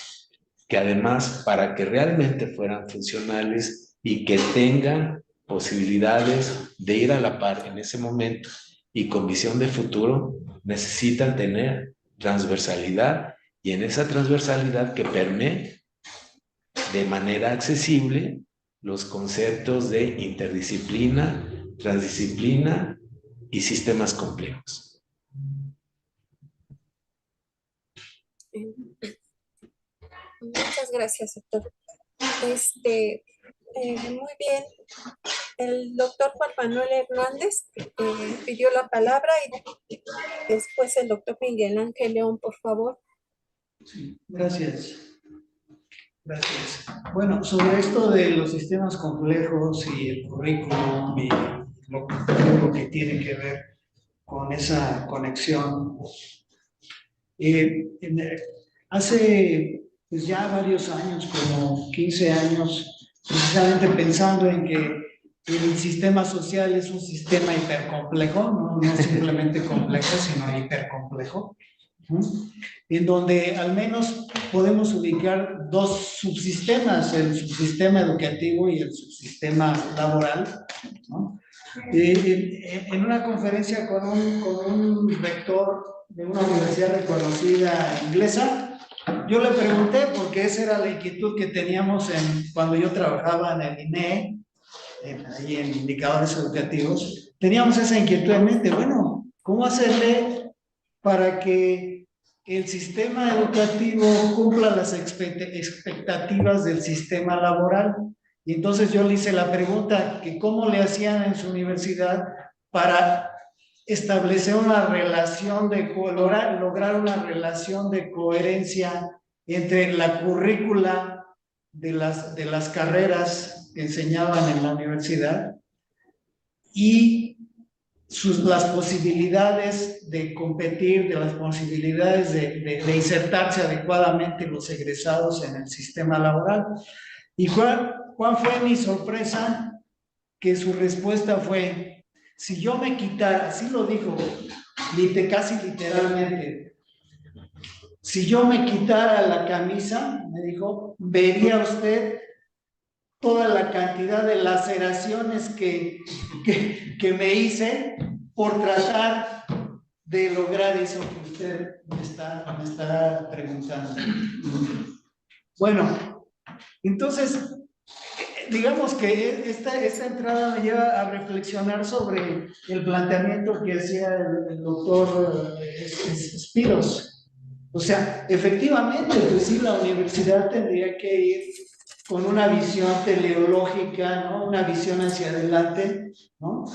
que además, para que realmente fueran funcionales y que tengan posibilidades de ir a la par en ese momento y con visión de futuro, necesitan tener transversalidad y en esa transversalidad que permee de manera accesible los conceptos de interdisciplina, transdisciplina y sistemas complejos. Muchas gracias, doctor. Muy bien. El doctor Juan Manuel Hernández pidió la palabra y después el doctor Miguel Ángel León, por favor. Sí, gracias. Gracias. Bueno, sobre esto de los sistemas complejos y el currículum y lo que tiene que ver con esa conexión, hace pues ya varios años, como 15 años, precisamente pensando en que el sistema social es un sistema hipercomplejo, no simplemente complejo, sino hipercomplejo, en donde al menos podemos ubicar dos subsistemas, el subsistema educativo y el subsistema laboral, ¿no? En una conferencia con un rector de una universidad reconocida inglesa, yo le pregunté porque esa era la inquietud que teníamos cuando yo trabajaba en el INE, ahí en indicadores educativos, teníamos esa inquietud en mente, bueno, ¿cómo hacerle para que el sistema educativo cumpla las expectativas del sistema laboral? Y entonces yo le hice la pregunta, que cómo le hacían en su universidad para establecer una relación lograr una relación de coherencia entre la currícula de las carreras que enseñaban en la universidad y las posibilidades de competir, de las posibilidades de insertarse adecuadamente los egresados en el sistema laboral. ¿Y cuál fue mi sorpresa? Que su respuesta fue, si yo me quitara, así lo dijo, casi literalmente, si yo me quitara la camisa, me dijo, vería usted toda la cantidad de laceraciones que me hice por tratar de lograr eso que usted me está preguntando. Bueno, entonces, digamos que esta entrada me lleva a reflexionar sobre el planteamiento que hacía el doctor Spiros. O sea, efectivamente, pues sí, la universidad tendría que ir con una visión teleológica, ¿no? Una visión hacia adelante, ¿no?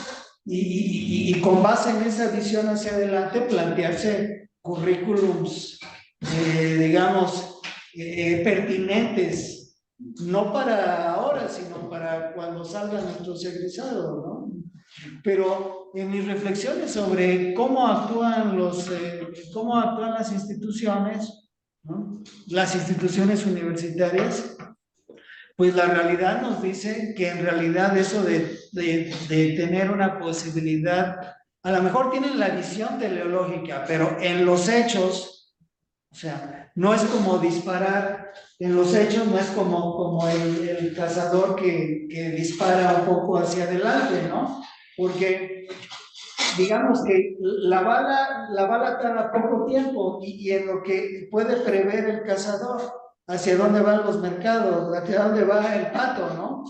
Y con base en esa visión hacia adelante plantearse currículums, digamos, pertinentes, no para ahora, sino para cuando salgan nuestros egresados, ¿no? Pero en mis reflexiones sobre cómo actúan las instituciones, ¿no? Las instituciones universitarias, pues la realidad nos dice que en realidad eso de tener una posibilidad, a lo mejor tienen la visión teleológica, pero en los hechos, o sea, no es como disparar, en los hechos no es como el cazador que dispara un poco hacia adelante, ¿no? Porque digamos que la bala tarda poco tiempo y en lo que puede prever el cazador, hacia dónde van los mercados, hacia dónde va el pato, ¿no?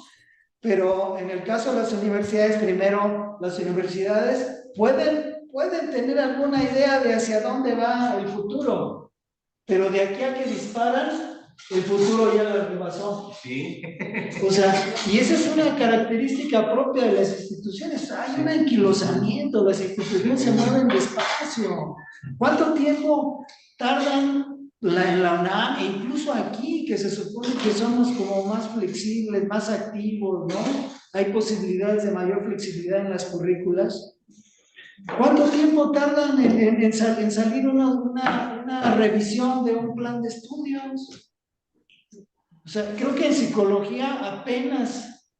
Pero en el caso de las universidades, primero, las universidades pueden tener alguna idea de hacia dónde va el futuro, pero de aquí a que disparan, el futuro ya lo rebasó. Sí. O sea, y esa es una característica propia de las instituciones. Hay un anquilosamiento, las instituciones se mueven despacio. ¿Cuánto tiempo tardan en la UNAM e incluso aquí, que se supone que somos como más flexibles, más activos, ¿no? Hay posibilidades de mayor flexibilidad en las currículas. ¿Cuánto tiempo tardan en salir una revisión de un plan de estudios? O sea, creo que en psicología apenas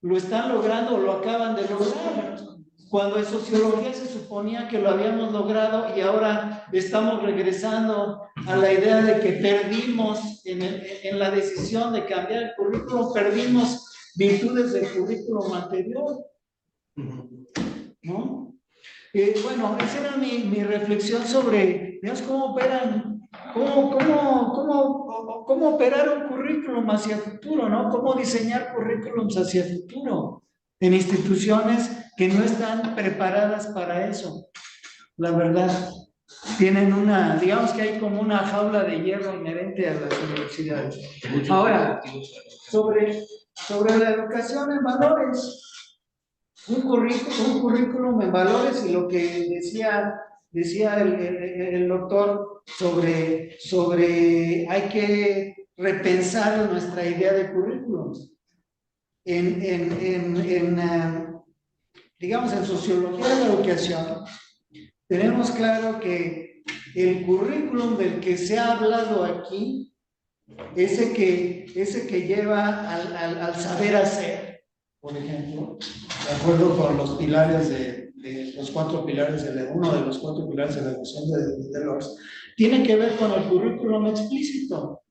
lo están logrando o lo acaban de lograr. Cuando en sociología se suponía que lo habíamos logrado y ahora estamos regresando a la idea de que perdimos en la decisión de cambiar el currículum, perdimos virtudes del currículum anterior, ¿no? Bueno, esa era mi reflexión sobre, digamos, cómo operan, cómo operar un currículum hacia el futuro, ¿no? Cómo diseñar currículums hacia el futuro en instituciones que no están preparadas para eso. La verdad, tienen digamos que hay como una jaula de hierro inherente a las universidades. Ahora, sobre la educación en valores, un currículum en valores, y lo que decía el doctor sobre hay que repensar nuestra idea de currículums. Digamos, en sociología de la educación, tenemos claro que el currículum del que se ha hablado aquí, ese que lleva al saber hacer, por ejemplo, de acuerdo con los pilares de los 4 pilares uno de los 4 pilares de la educación de Delors, tiene que ver con el currículum explícito.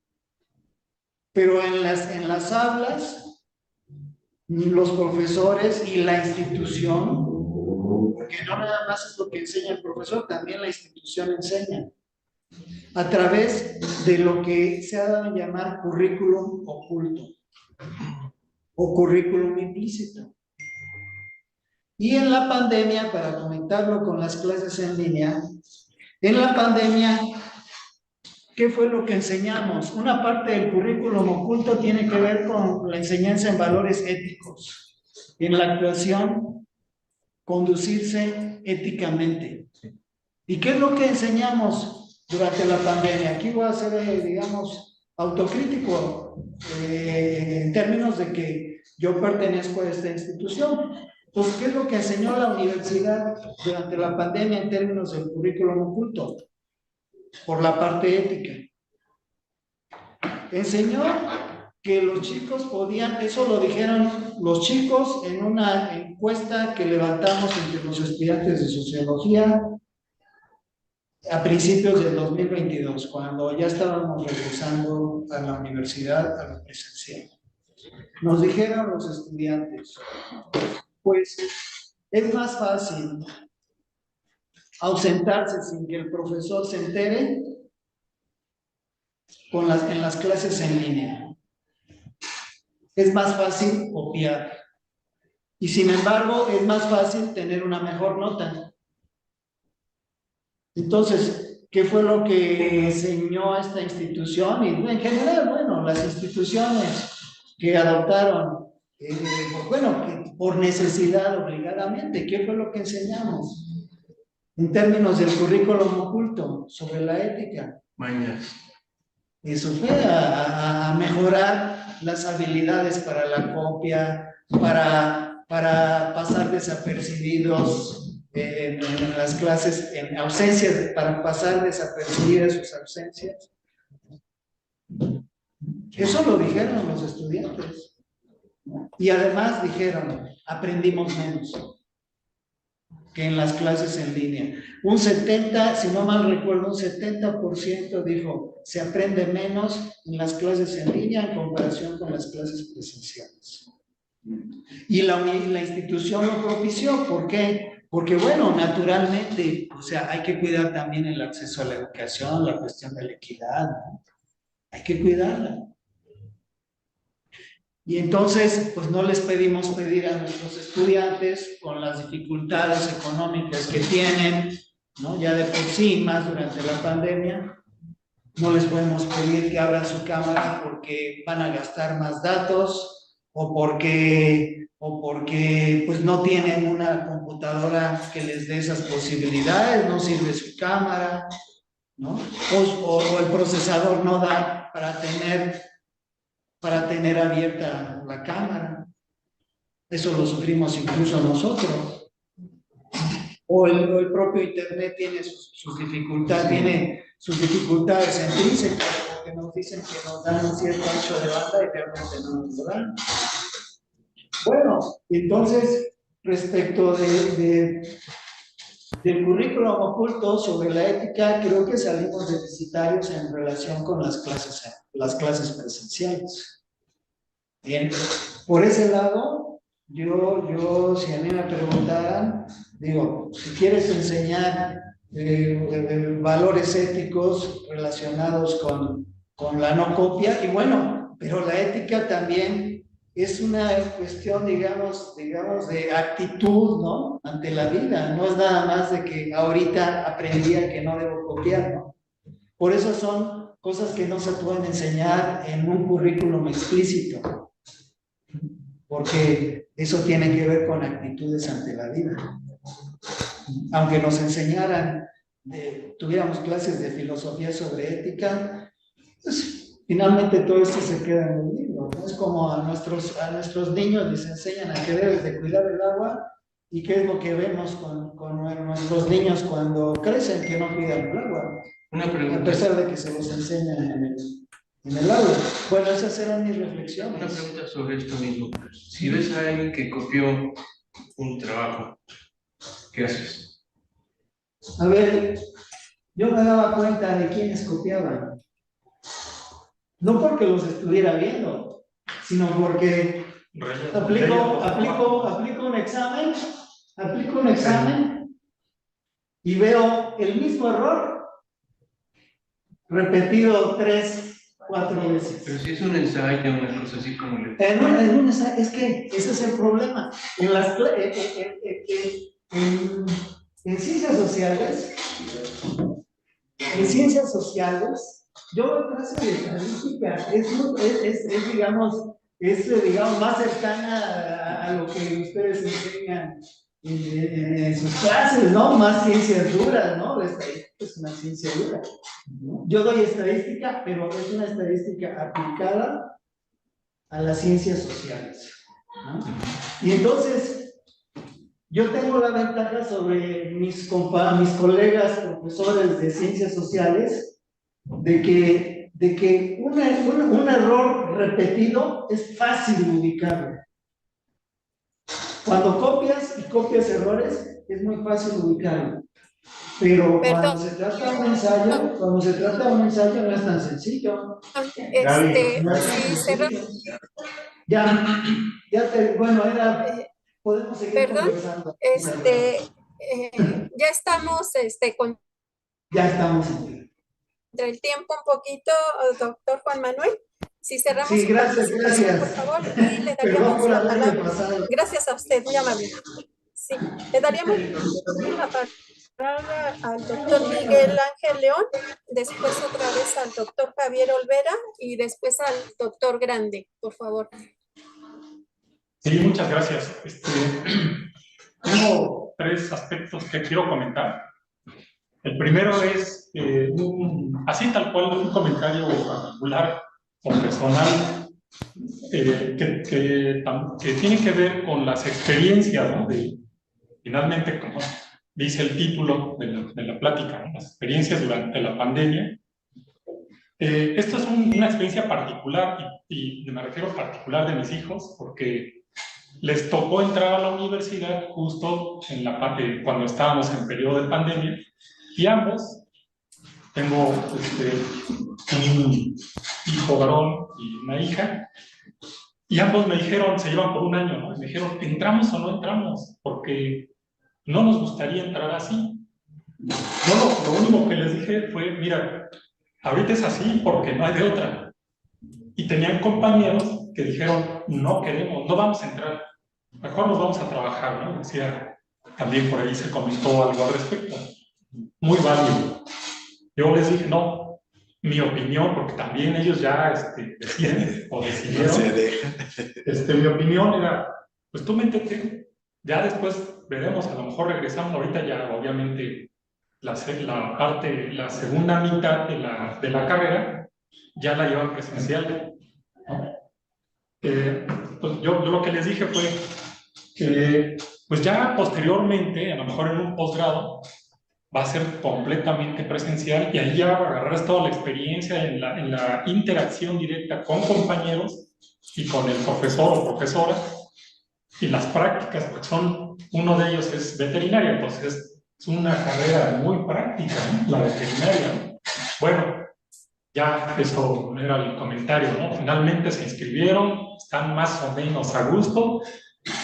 Pero en las aulas, los profesores y la institución, porque no nada más es lo que enseña el profesor, también la institución enseña. a través de lo que se ha dado a llamar currículum oculto o currículum implícito. Y en la pandemia, para conectarlo con las clases en línea, en la pandemia, ¿qué fue lo que enseñamos? Una parte del currículum oculto tiene que ver con la enseñanza en valores éticos. En la actuación, conducirse éticamente. ¿Y qué es lo que enseñamos durante la pandemia? Aquí voy a ser, digamos, autocrítico en términos de que yo pertenezco a esta institución. Entonces, ¿qué es lo que enseñó la universidad durante la pandemia en términos del currículum oculto? Por la parte ética. Enseñó que los chicos podían, eso lo dijeron los chicos en una encuesta que levantamos entre los estudiantes de sociología a principios del 2022, cuando ya estábamos regresando a la universidad, a la presencial. Nos dijeron los estudiantes, pues es más fácil ausentarse sin que el profesor se entere en las clases en línea. Es más fácil copiar. Y sin embargo, es más fácil tener una mejor nota. Entonces, ¿qué fue lo que enseñó a esta institución? Y en general, bueno, las instituciones que adoptaron, bueno, que por necesidad obligadamente, ¿qué fue lo que enseñamos? En términos del currículum oculto sobre la ética. Mañas. Eso fue a mejorar las habilidades para la copia, para pasar desapercibidos en las clases, en ausencias, para pasar desapercibidas sus ausencias. Eso lo dijeron los estudiantes. Y además dijeron, aprendimos menos que en las clases en línea. Un 70, si no mal recuerdo, un 70% dijo, se aprende menos en las clases en línea en comparación con las clases presenciales. Y la institución lo propició. ¿Por qué? Porque, bueno, naturalmente, o sea, hay que cuidar también el acceso a la educación, la cuestión de la equidad, ¿no? Hay que cuidarla. Y entonces, pues no les pedimos pedir a nuestros estudiantes, con las dificultades económicas que tienen, ¿no? Ya de por sí, más durante la pandemia, no les podemos pedir que abran su cámara porque van a gastar más datos o porque pues no tienen una computadora que les dé esas posibilidades, no sirve su cámara, ¿no? O el procesador no da para tener abierta la cámara. Eso lo sufrimos incluso nosotros. O el propio internet tiene sus dificultades, tiene sus dificultades intrínsecas, porque nos dicen que nos dan un cierto ancho de banda y realmente no nos lo dan. Bueno, entonces, respecto del currículum oculto sobre la ética, creo que salimos deficitarios en relación con las clases presenciales. Bien, por ese lado, yo si a mí me preguntaran, digo, si quieres enseñar valores éticos relacionados con la no copia, y bueno, pero la ética también es una cuestión, digamos, de actitud, ¿no? Ante la vida, no es nada más de que ahorita aprendí que no debo copiar, ¿no? Por eso son cosas que no se pueden enseñar en un currículum explícito, porque eso tiene que ver con actitudes ante la vida. Aunque nos enseñaran, tuviéramos clases de filosofía sobre ética, pues finalmente todo esto se queda en el libro, ¿no? Es como a nuestros niños les enseñan a que debes de cuidar el agua, y qué es lo que vemos con nuestros niños cuando crecen, que no cuidan el agua. Una pregunta. A pesar de que se los enseñan en el aula. Bueno, esas eran mis reflexiones. Una pregunta sobre esto mismo. Si ves a alguien que copió un trabajo, ¿qué haces? A ver, yo me daba cuenta de quiénes copiaban. No porque los estuviera viendo, sino porque aplico un examen y veo el mismo error repetido 3, 4 veces. Pero si es un ensayo, una cosa así como le... En un ensayo, es que ese es el problema. En ciencias sociales, yo doy clase de estadística, digamos, más cercana a lo que ustedes enseñan en sus clases, ¿no? Más ciencias duras, ¿no? La estadística es una ciencia dura. Yo doy estadística, pero es una estadística aplicada a las ciencias sociales, ¿no? Y entonces, yo tengo la ventaja sobre mis colegas profesores de ciencias sociales de que un error repetido es fácil ubicarlo. Cuando copias errores, es muy fácil ubicarlo. Pero cuando se trata de un ensayo, no es tan sencillo. Sí, podemos seguir perdón, conversando. ya estamos Ya estamos. entre el tiempo un poquito, doctor Juan Manuel. Si cerramos Sí, su gracias. por favor, y le daríamos la palabra. Gracias a usted, muy amable. Sí, le daríamos la palabra al doctor Miguel Ángel León, después otra vez al doctor Javier Olvera y después al doctor Grande, por favor. Sí, muchas gracias. Tengo 3 aspectos que quiero comentar. El primero es, así tal cual, un comentario particular o personal que tiene que ver con las experiencias, ¿no? Finalmente, como dice el título de la plática, ¿no? Las experiencias durante la pandemia. Esto es una experiencia particular y me refiero particular de mis hijos porque les tocó entrar a la universidad justo cuando estábamos en periodo de pandemia y ambos, tengo un hijo varón y una hija, y ambos me dijeron, se llevan por un año, ¿no? Me dijeron, ¿entramos o no entramos? Porque no nos gustaría entrar así. Yo lo único que les dije fue, mira, ahorita es así porque no hay de otra. Y tenían compañeros que dijeron, no queremos, no vamos a entrar, mejor nos vamos a trabajar, ¿no? Decía, también por ahí se comentó algo al respecto. Muy válido. Yo les dije, no, mi opinión, porque también ellos ya deciden o decidieron. Mi opinión era, pues tú métete, ya después veremos, a lo mejor regresamos, ahorita ya obviamente la segunda mitad de la carrera ya la llevan presencial, ¿no? Pues yo lo que les dije fue que pues ya posteriormente, a lo mejor en un posgrado, va a ser completamente presencial y ahí ya agarrarás toda la experiencia en la interacción directa con compañeros y con el profesor o profesora y las prácticas, porque uno de ellos es veterinaria, entonces es una carrera muy práctica, ¿no? La veterinaria, ¿no? Bueno, ya eso era el comentario, ¿no? Finalmente se inscribieron, están más o menos a gusto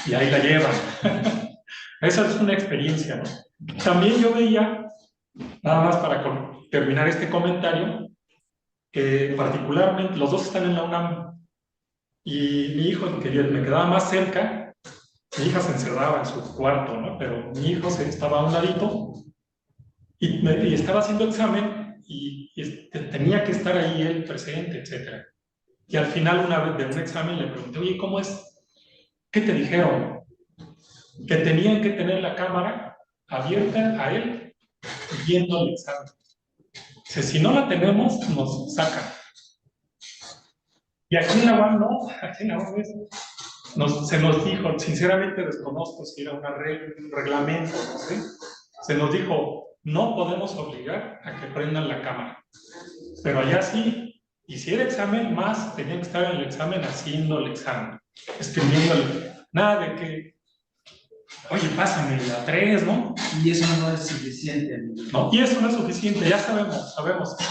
y ahí la llevan. Esa es una experiencia, ¿no? También yo veía, nada más para terminar este comentario, que particularmente los dos están en la UNAM y mi hijo, que me quedaba más cerca, mi hija se encerraba en su cuarto, ¿no? Pero mi hijo estaba a un ladito y estaba haciendo examen y tenía que estar ahí él presente, etc. Y al final, una vez de un examen, le pregunté, oye, ¿cómo es? ¿Qué te dijeron? Que tenían que tener la cámara abierta a él viendo el examen. Dice, si no la tenemos, nos sacan. Y aquí en la UAM no, aquí en la UAM se nos dijo, sinceramente desconozco si era un reglamento, no sé, se nos dijo, no podemos obligar a que prendan la cámara. Pero allá sí, y si era examen, más tenían que estar en el examen haciendo el examen, escribiéndole. Nada de que, oye, pásame la 3, ¿no? Y eso no es suficiente. No, y eso no es suficiente, ya sabemos.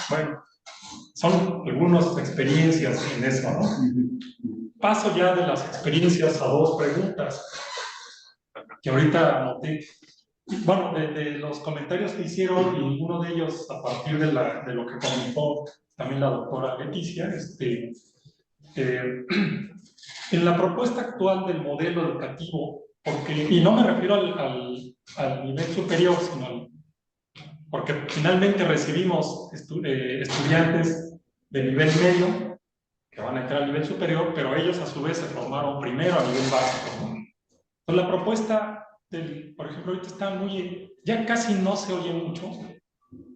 Bueno, son algunas experiencias en eso, ¿no? Paso ya de las experiencias a 2 preguntas que ahorita anoté. bueno, de los comentarios que hicieron, y uno de ellos a partir de lo que comentó también la doctora Leticia, en la propuesta actual del modelo educativo, y no me refiero al nivel superior, porque finalmente recibimos estudiantes de nivel medio que van a entrar al nivel superior, pero ellos a su vez se formaron primero a nivel básico. Entonces la propuesta, por ejemplo, ahorita está ya casi no se oye mucho,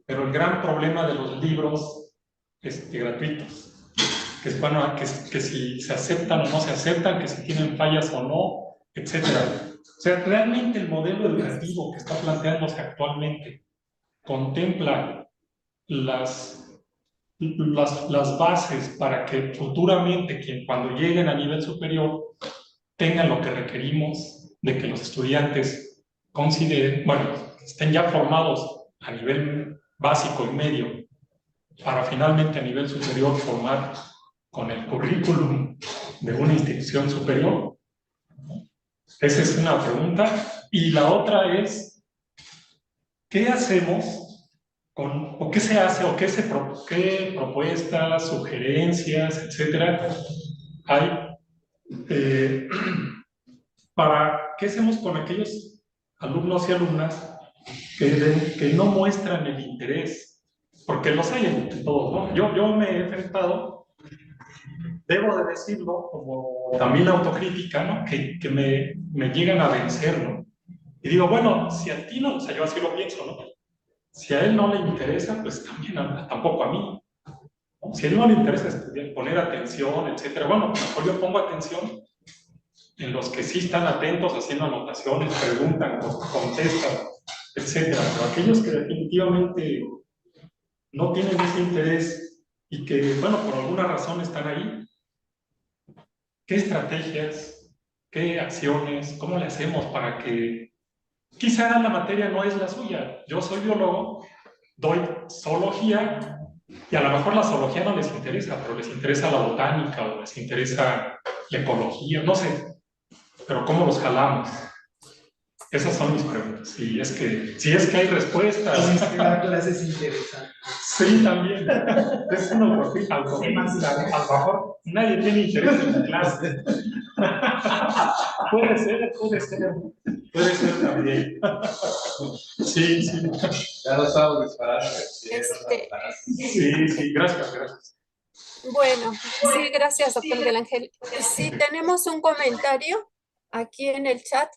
pero el gran problema de los libros gratuitos, que es bueno, que si se aceptan o no se aceptan, que si tienen fallas o no, etcétera. O sea, realmente el modelo educativo que está planteándose actualmente contempla las bases para que futuramente, cuando lleguen a nivel superior, tengan lo que requerimos de que los estudiantes consideren, bueno, estén ya formados a nivel básico y medio, para finalmente a nivel superior formar con el currículum de una institución superior. Esa es una pregunta. Y la otra es, ¿qué hacemos o qué se hace, o qué propuestas, sugerencias, etcétera, hay qué hacemos con aquellos alumnos y alumnas que no muestran el interés? Porque los hay en todos, ¿no? Yo me he enfrentado, debo de decirlo, como también autocrítica, ¿no? Que me llegan a vencer, ¿no? Y digo, bueno, si a ti no, o sea, yo así lo pienso, ¿no? Si a él no le interesa, pues también tampoco a mí, ¿no? Si a él no le interesa estudiar, poner atención, etcétera, bueno, mejor yo pongo atención en los que sí están atentos, haciendo anotaciones, preguntan, contestan, etcétera. Pero aquellos que definitivamente no tienen ese interés y que, bueno, por alguna razón están ahí, ¿qué estrategias, qué acciones, cómo le hacemos para que quizá la materia no es la suya? Yo soy biólogo, doy zoología, y a lo mejor la zoología no les interesa, pero les interesa la botánica o les interesa la ecología, no sé. Pero ¿cómo los jalamos? Esas son mis preguntas. Si es que hay respuestas. La clase es interesante. Sí, también. Es una utopía. A lo mejor nadie tiene interés en la clase. Puede ser también. Sí. Ya lo estamos disparando. Sí, gracias. Bueno, sí, gracias, doctor Miguel Ángel. Sí, tenemos un comentario aquí en el chat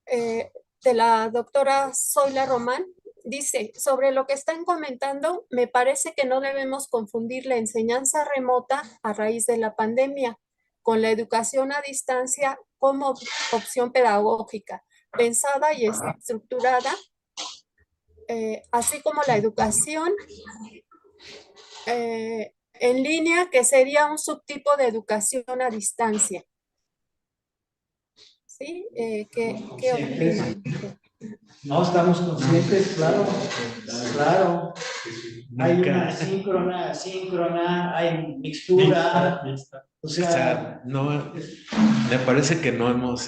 de la doctora Zoila Román. Dice, sobre lo que están comentando, me parece que no debemos confundir la enseñanza remota a raíz de la pandemia con la educación a distancia como opción pedagógica, pensada y estructurada, así como la educación en línea, que sería un subtipo de educación a distancia. ¿Sí? ¿Qué opinan? No, estamos conscientes, claro. Hay una asíncrona, hay mixtura. O sea, no, me parece que no hemos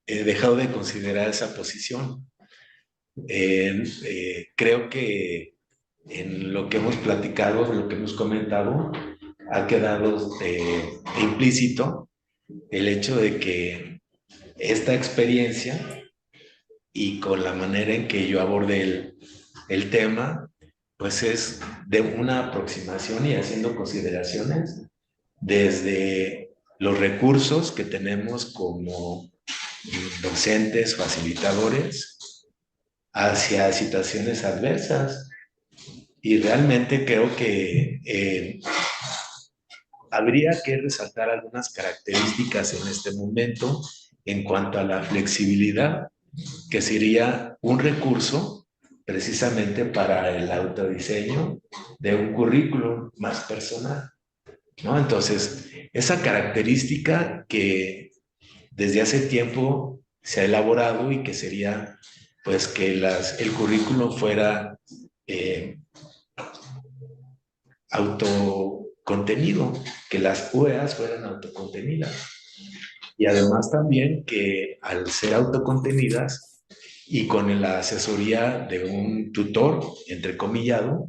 dejado de considerar esa posición. Creo que en lo que hemos platicado, lo que hemos comentado, ha quedado implícito el hecho de que esta experiencia y con la manera en que yo abordé el tema, pues es de una aproximación y haciendo consideraciones desde los recursos que tenemos como docentes, facilitadores, hacia situaciones adversas. Y realmente creo que habría que resaltar algunas características en este momento en cuanto a la flexibilidad, que sería un recurso precisamente para el autodiseño de un currículum más personal, ¿no? Entonces, esa característica que desde hace tiempo se ha elaborado y que sería, pues, que el currículum fuera autocontenido, que las UEAs fueran autocontenidas. Y además también que al ser autocontenidas, y con la asesoría de un tutor, entrecomillado,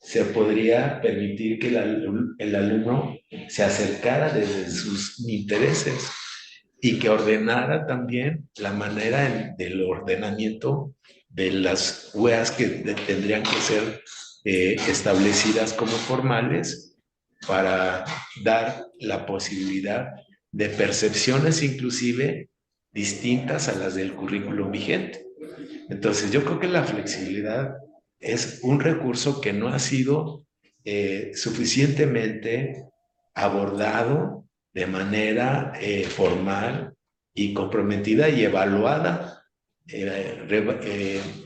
se podría permitir que el alumno se acercara desde sus intereses y que ordenara también la manera del ordenamiento de las UEAs que tendrían que ser establecidas como formales para dar la posibilidad de percepciones inclusive distintas a las del currículum vigente. Entonces, yo creo que la flexibilidad es un recurso que no ha sido suficientemente abordado de manera formal y comprometida y evaluada,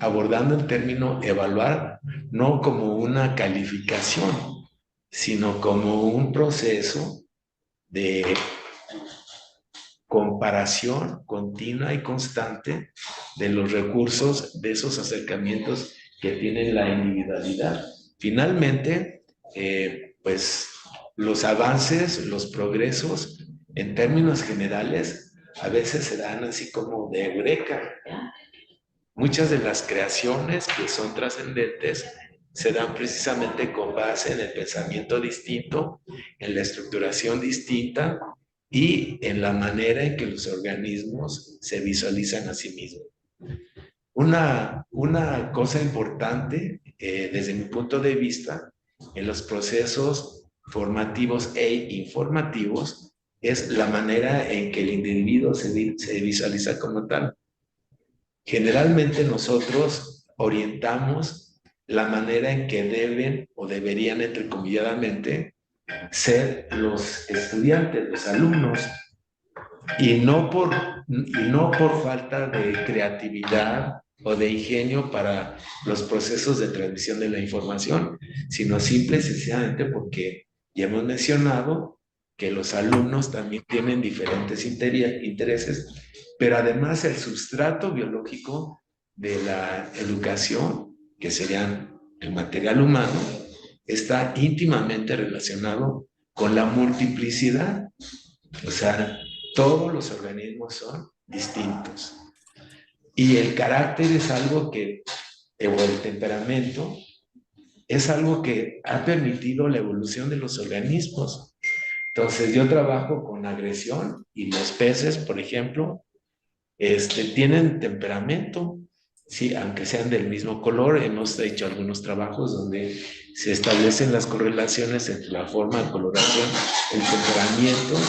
abordando el término evaluar no como una calificación, sino como un proceso de comparación continua y constante de los recursos, de esos acercamientos que tienen la individualidad. Finalmente, pues los avances, los progresos, en términos generales, a veces se dan así como de eureka. Muchas de las creaciones que son trascendentes se dan precisamente con base en el pensamiento distinto, en la estructuración distinta y en la manera en que los organismos se visualizan a sí mismos. Una cosa importante, desde mi punto de vista, en los procesos formativos e informativos, es la manera en que el individuo se visualiza como tal. Generalmente nosotros orientamos la manera en que deben o deberían, entrecomilladamente, ser los estudiantes, los alumnos, y no por falta de creatividad o de ingenio para los procesos de transmisión de la información, sino simple y sencillamente porque ya hemos mencionado que los alumnos también tienen diferentes intereses, pero además el sustrato biológico de la educación, que serían el material humano, está íntimamente relacionado con la multiplicidad. O sea, todos los organismos son distintos. Y el carácter es algo que, o el temperamento, es algo que ha permitido la evolución de los organismos. Entonces, yo trabajo con agresión y los peces, por ejemplo, tienen temperamento, sí, aunque sean del mismo color. Hemos hecho algunos trabajos donde se establecen las correlaciones entre la forma de coloración, el temperamento,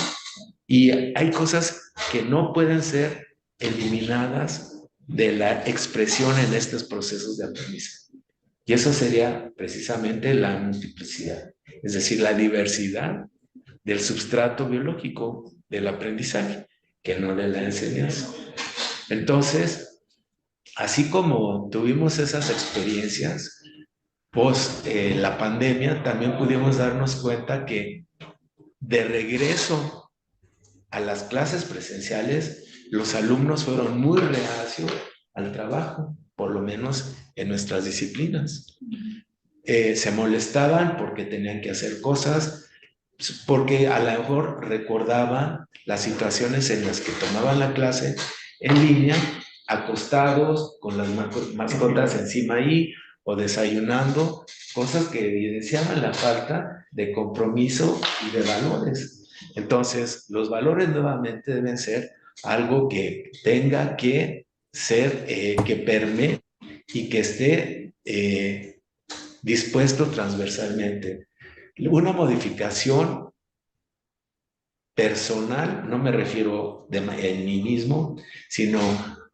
y hay cosas que no pueden ser eliminadas de la expresión en estos procesos de aprendizaje. Y eso sería precisamente la multiplicidad, es decir, la diversidad del substrato biológico del aprendizaje, que no de la enseñanza. Entonces, así como tuvimos esas experiencias post la pandemia, también pudimos darnos cuenta que de regreso a las clases presenciales, los alumnos fueron muy reacios al trabajo, por lo menos en nuestras disciplinas. Se molestaban porque tenían que hacer cosas, porque a lo mejor recordaban las situaciones en las que tomaban la clase en línea, acostados, con las mascotas encima ahí, o desayunando, cosas que evidenciaban la falta de compromiso y de valores. Entonces, los valores nuevamente deben ser algo que tenga que ser, que permee y que esté dispuesto transversalmente. Una modificación personal, no me refiero en mí mismo, sino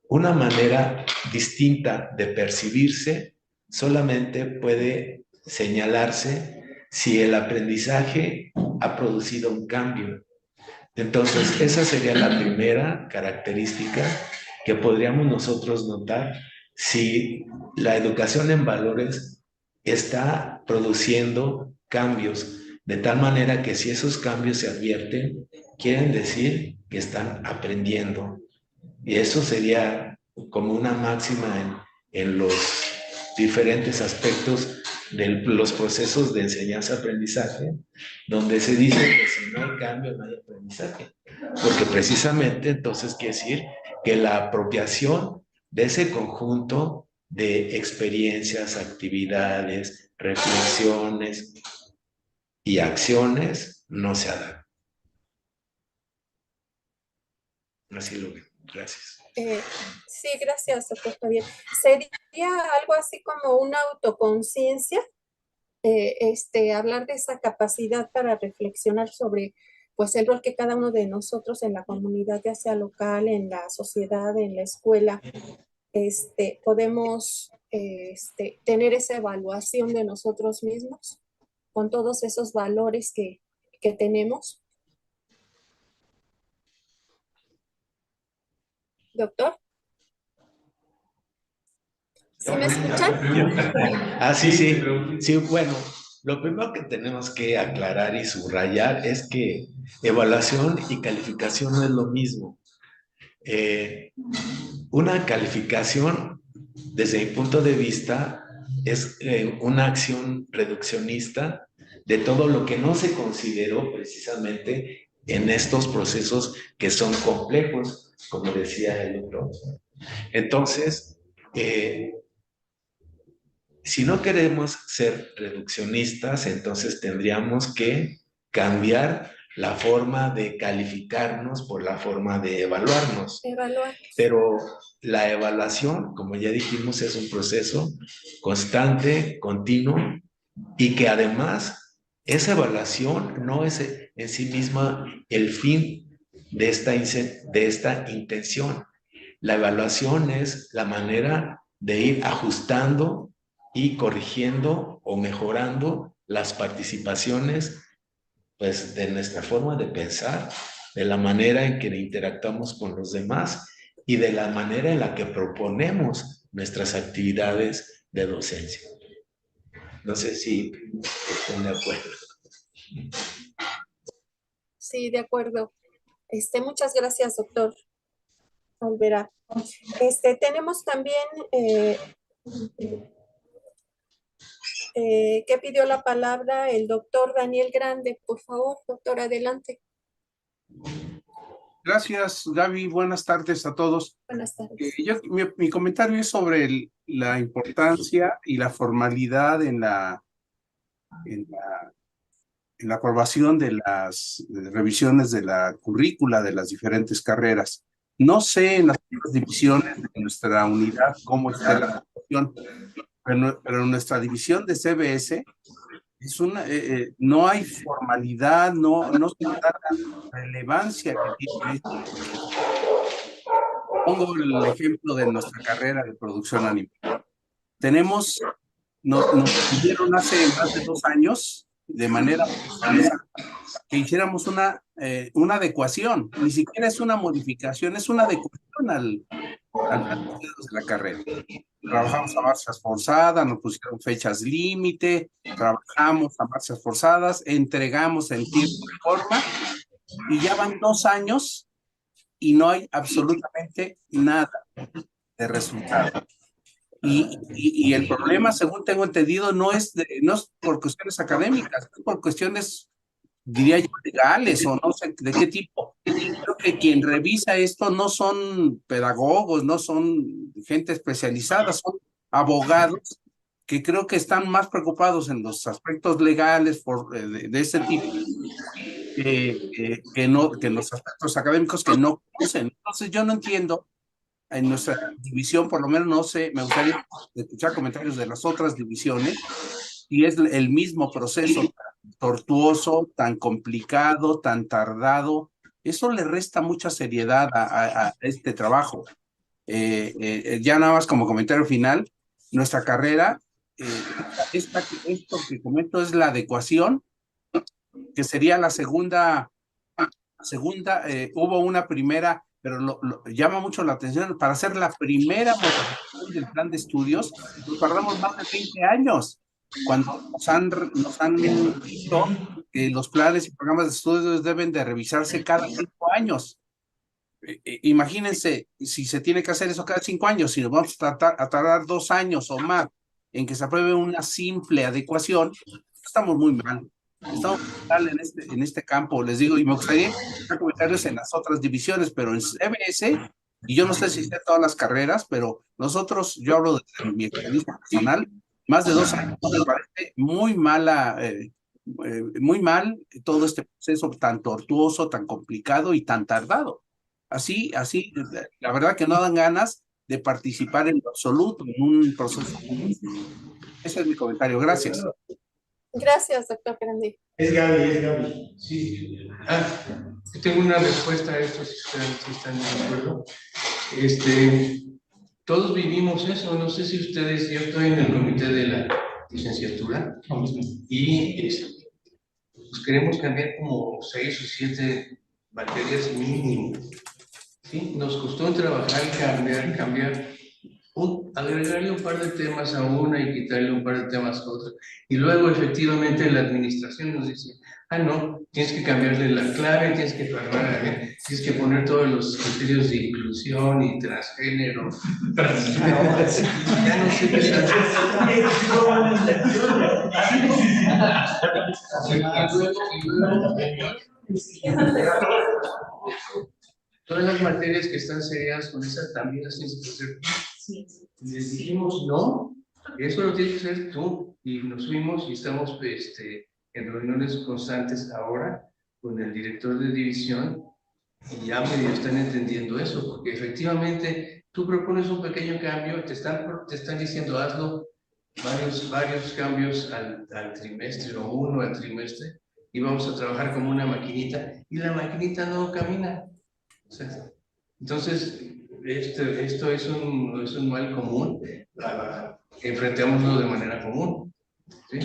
una manera distinta de percibirse, solamente puede señalarse si el aprendizaje ha producido un cambio. Entonces, esa sería la primera característica que podríamos nosotros notar si la educación en valores está produciendo cambios, de tal manera que si esos cambios se advierten, quieren decir que están aprendiendo. Y eso sería como una máxima en los diferentes aspectos de los procesos de enseñanza-aprendizaje, donde se dice que si no hay cambio, no hay aprendizaje. Porque precisamente entonces quiere decir que la apropiación de ese conjunto de experiencias, actividades, reflexiones y acciones no se ha dado. Así lo veo. Gracias. Sí, gracias, doctor Javier. Sería algo así como una autoconciencia, hablar de esa capacidad para reflexionar sobre pues el rol que cada uno de nosotros en la comunidad, ya sea local, en la sociedad, en la escuela, podemos tener esa evaluación de nosotros mismos con todos esos valores que tenemos. Doctor. ¿Sí me escuchan? Sí. Sí, bueno, lo primero que tenemos que aclarar y subrayar es que evaluación y calificación no es lo mismo. Una calificación, desde mi punto de vista, es una acción reduccionista de todo lo que no se consideró precisamente en estos procesos que son complejos, como decía el doctor. Entonces, si no queremos ser reduccionistas, entonces tendríamos que cambiar la forma de calificarnos por la forma de evaluarnos. Pero la evaluación, como ya dijimos, es un proceso constante, continuo, y que además esa evaluación no es en sí misma el fin de esta intención. La evaluación es la manera de ir ajustando y corrigiendo o mejorando las participaciones, pues, de nuestra forma de pensar, de la manera en que interactuamos con los demás y de la manera en la que proponemos nuestras actividades de docencia. No sé si están de acuerdo. Sí, de acuerdo. Muchas gracias, doctor Olvera. Tenemos también que pidió la palabra el doctor Daniel Grande. Por favor, doctor, adelante. Gracias, Gaby. Buenas tardes a todos. Buenas tardes. Mi comentario es sobre la importancia y la formalidad en la aprobación de las revisiones de la currícula de las diferentes carreras. No sé en las divisiones de nuestra unidad cómo está la situación, pero en nuestra división de CBS es no hay formalidad, no se da la relevancia que tiene. Pongo el ejemplo de nuestra carrera de producción animal. Nos pidieron hace más de 2 años, de manera que hiciéramos una adecuación, ni siquiera es una modificación, es una adecuación al plan de la carrera. Trabajamos a marchas forzadas, nos pusieron fechas límite, trabajamos a marchas forzadas, entregamos en tiempo y forma, y ya van 2 años y no hay absolutamente nada de resultado. Y el problema, según tengo entendido, no es por cuestiones académicas, es por cuestiones, diría yo, legales o no sé de qué tipo. Creo que quien revisa esto no son pedagogos, no son gente especializada, son abogados que creo que están más preocupados en los aspectos legales de este tipo que en los aspectos académicos que no conocen. Entonces yo no entiendo. En nuestra división, por lo menos, no sé, me gustaría escuchar comentarios de las otras divisiones, y es el mismo proceso tan tortuoso, tan complicado, tan tardado. Eso le resta mucha seriedad a este trabajo. Ya nada más como comentario final, nuestra carrera, esto que comento es la adecuación, que sería la segunda, hubo una primera, pero llama mucho la atención, para hacer la primera modificación del plan de estudios, nos tardamos más de 20 años, cuando nos han dicho que los planes y programas de estudios deben de revisarse cada 5 años. Imagínense, si se tiene que hacer eso cada 5 años, si nos vamos a tardar 2 años o más en que se apruebe una simple adecuación, estamos muy mal. Estamos mal en este campo, les digo, y me gustaría hacer comentarios en las otras divisiones, pero en CBS y yo no sé si sea todas las carreras, pero nosotros, yo hablo de mi experiencia personal, más de 2 años me parece muy mal todo este proceso tan tortuoso, tan complicado y tan tardado. Así, la verdad que no dan ganas de participar en lo absoluto en un proceso. Ese es mi comentario, gracias. Gracias, doctor Grandi. Es Gaby. Sí. Tengo una respuesta a esto, si están de acuerdo. Todos vivimos eso, no sé si ustedes, yo estoy en el comité de la licenciatura y pues queremos cambiar como 6 o 7 materias mínimo. ¿Sí? Nos costó trabajar y cambiar, agregarle un par de temas a una y quitarle un par de temas a otra. Y luego efectivamente la administración nos dice, no, tienes que cambiarle la clave, tienes que poner todos los criterios de inclusión y transgénero. Ya no sé qué todas las materias que están seriadas con esa también las tienes que hacer. Les dijimos, no, eso lo tienes que hacer tú. Y nos fuimos y estamos en reuniones constantes ahora con el director de división y ya medio están entendiendo eso, porque efectivamente tú propones un pequeño cambio, te están diciendo hazlo, varios cambios al trimestre o uno al trimestre y vamos a trabajar como una maquinita y la maquinita no camina. Entonces, esto es un mal común, enfrentémoslo de manera común. ¿Sí?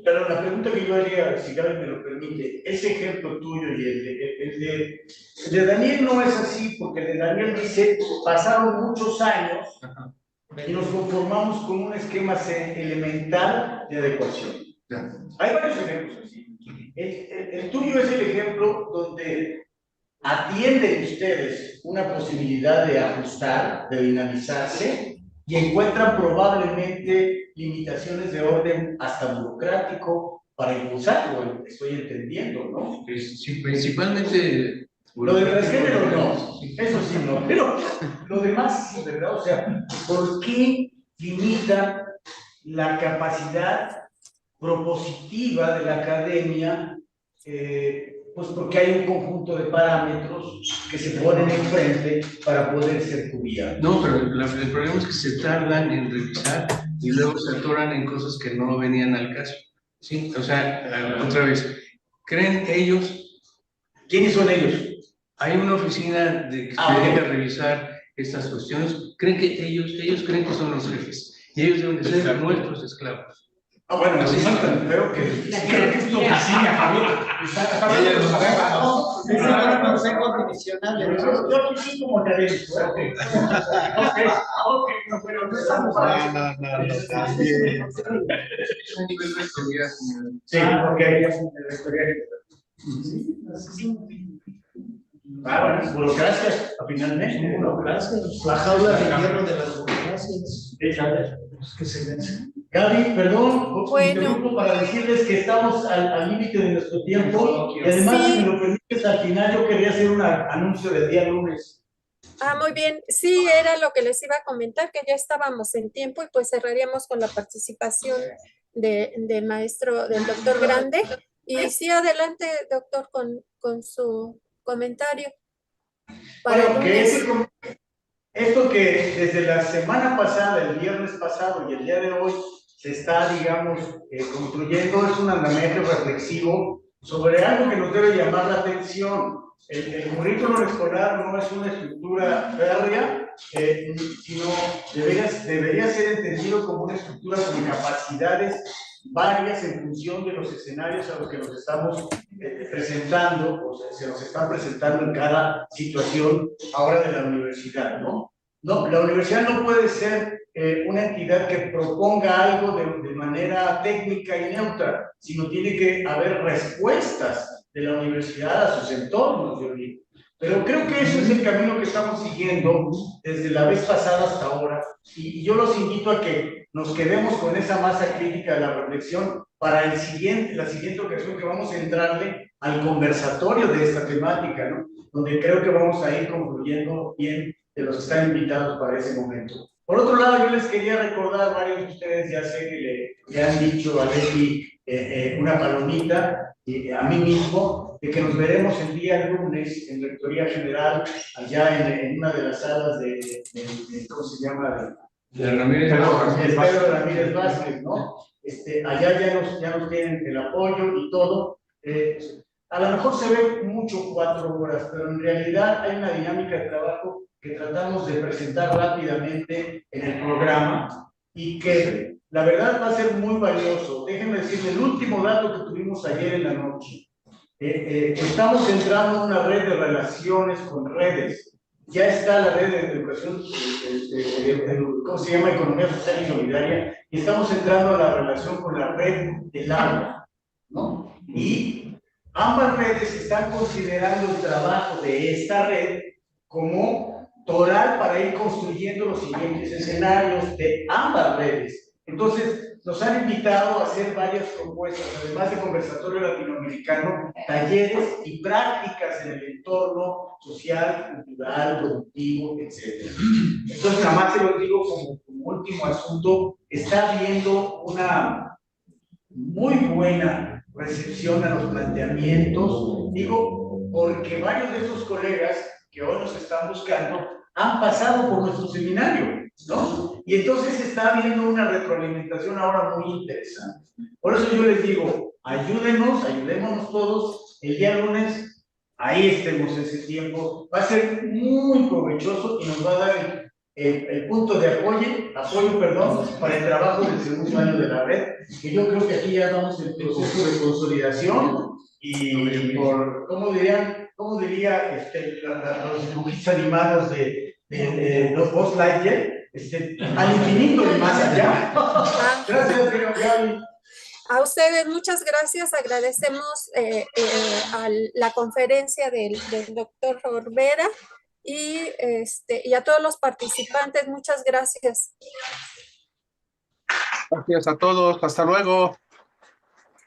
Pero la pregunta que yo haría, si Gaby me lo permite, ese ejemplo tuyo y el de Daniel no es así, porque el de Daniel dice, pasaron muchos años y nos conformamos con un esquema elemental de adecuación. Hay varios ejemplos así. El tuyo es el ejemplo donde atienden ustedes una posibilidad de ajustar, de dinamizarse, y encuentran probablemente limitaciones de orden hasta burocrático para impulsarlo, estoy entendiendo, ¿no? Sí, principalmente... Lo del transgénero no, eso sí no, pero lo demás sí, ¿verdad? O sea, ¿por qué limita la capacidad propositiva de la academia? Pues porque hay un conjunto de parámetros que se ponen enfrente para poder ser cubiertos. No, pero el problema es que se tardan en revisar y luego se atoran en cosas que no venían al caso. Sí, o sea, otra vez, ¿creen ellos? ¿Quiénes son ellos? Hay una oficina que se dedica a revisar estas cuestiones. ¿Creen que ellos creen que son los jefes? Y ellos deben de ser nuestros esclavos. Bueno, así creo que es lo que sigue, Javier. Consejo divisional. Yo aquí sí como académico. Ok, no, pero no estamos para eso. Es un nivel de historia. Sí, ok, ya es un nivel de historia. Bueno, burocracias, finalmente. Burocracias, la jaula de hierro de las burocracias. Que se vencen. Gaby, perdón, Bueno. interrumpo para decirles que estamos al límite de nuestro tiempo y además, Sí. si me lo permites, al final yo quería hacer un anuncio del día lunes. Muy bien. Sí, era lo que les iba a comentar, que ya estábamos en tiempo y pues cerraríamos con la participación del maestro, del doctor Grande. Y sí, adelante, doctor, con su comentario. Bueno, esto que desde la semana pasada, el viernes pasado y el día de hoy se está, digamos, construyendo es un andamiaje reflexivo sobre algo que nos debe llamar la atención. El currículum escolar no es una estructura férrea, sino debería ser entendido como una estructura con capacidades varias en función de los escenarios a los que nos estamos presentando, o sea, se nos están presentando en cada situación ahora de la universidad, ¿no? No, la universidad no puede ser una entidad que proponga algo de manera técnica y neutra, sino tiene que haber respuestas de la universidad a sus entornos, yo digo. Pero creo que ese es el camino que estamos siguiendo desde la vez pasada hasta ahora, y yo los invito a que nos quedemos con esa masa crítica de la reflexión para la siguiente ocasión que vamos a entrarle al conversatorio de esta temática, ¿no? donde creo que vamos a ir concluyendo bien de los que están invitados para ese momento. Por otro lado, yo les quería recordar, varios de ustedes ya sé que le han dicho a Leti una palomita, y a mí mismo, de que nos veremos el día lunes en Rectoría General, allá en una de las salas de ¿cómo se llama? De Ramírez Pedro Ramírez Vázquez, ¿no? Allá ya nos tienen el apoyo y todo. A lo mejor se ve mucho 4 horas, pero en realidad hay una dinámica de trabajo que tratamos de presentar rápidamente en el programa y que la verdad va a ser muy valioso. Déjenme decirles el último dato que tuvimos ayer en la noche. Estamos entrando en una red de relaciones con redes. Ya está la red de educación, ¿cómo se llama? Economía Social y Solidaria, y estamos entrando a la relación con la red del agua, ¿no? Y ambas redes están considerando el trabajo de esta red como toral para ir construyendo los siguientes escenarios de ambas redes. Entonces, nos han invitado a hacer varias propuestas, además de conversatorio latinoamericano, talleres y prácticas en el entorno social, cultural, productivo, etc. Entonces, nada más se lo digo como último asunto, está habiendo una muy buena recepción a los planteamientos, digo, porque varios de esos colegas que hoy nos están buscando han pasado por nuestro seminario, ¿no? Y entonces está habiendo una retroalimentación ahora muy interesante. Por eso yo les digo, ayudémonos todos, el día lunes, ahí estemos ese tiempo, va a ser muy provechoso y nos va a dar el punto de apoyo, para el trabajo del segundo año de la red, que yo creo que aquí ya vamos en proceso de consolidación y por, ¿cómo diría los dibujistas animados de los Buzz Lightyear? Al infinito y más allá. Gracias, Gaby. A ustedes muchas gracias, agradecemos a la conferencia del doctor Orbera y a todos los participantes, muchas gracias. Gracias a todos, hasta luego.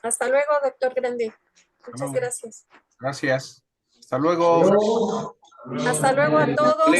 Hasta luego, doctor Grandi. Muchas gracias. Gracias. Hasta luego. Hasta luego a todos.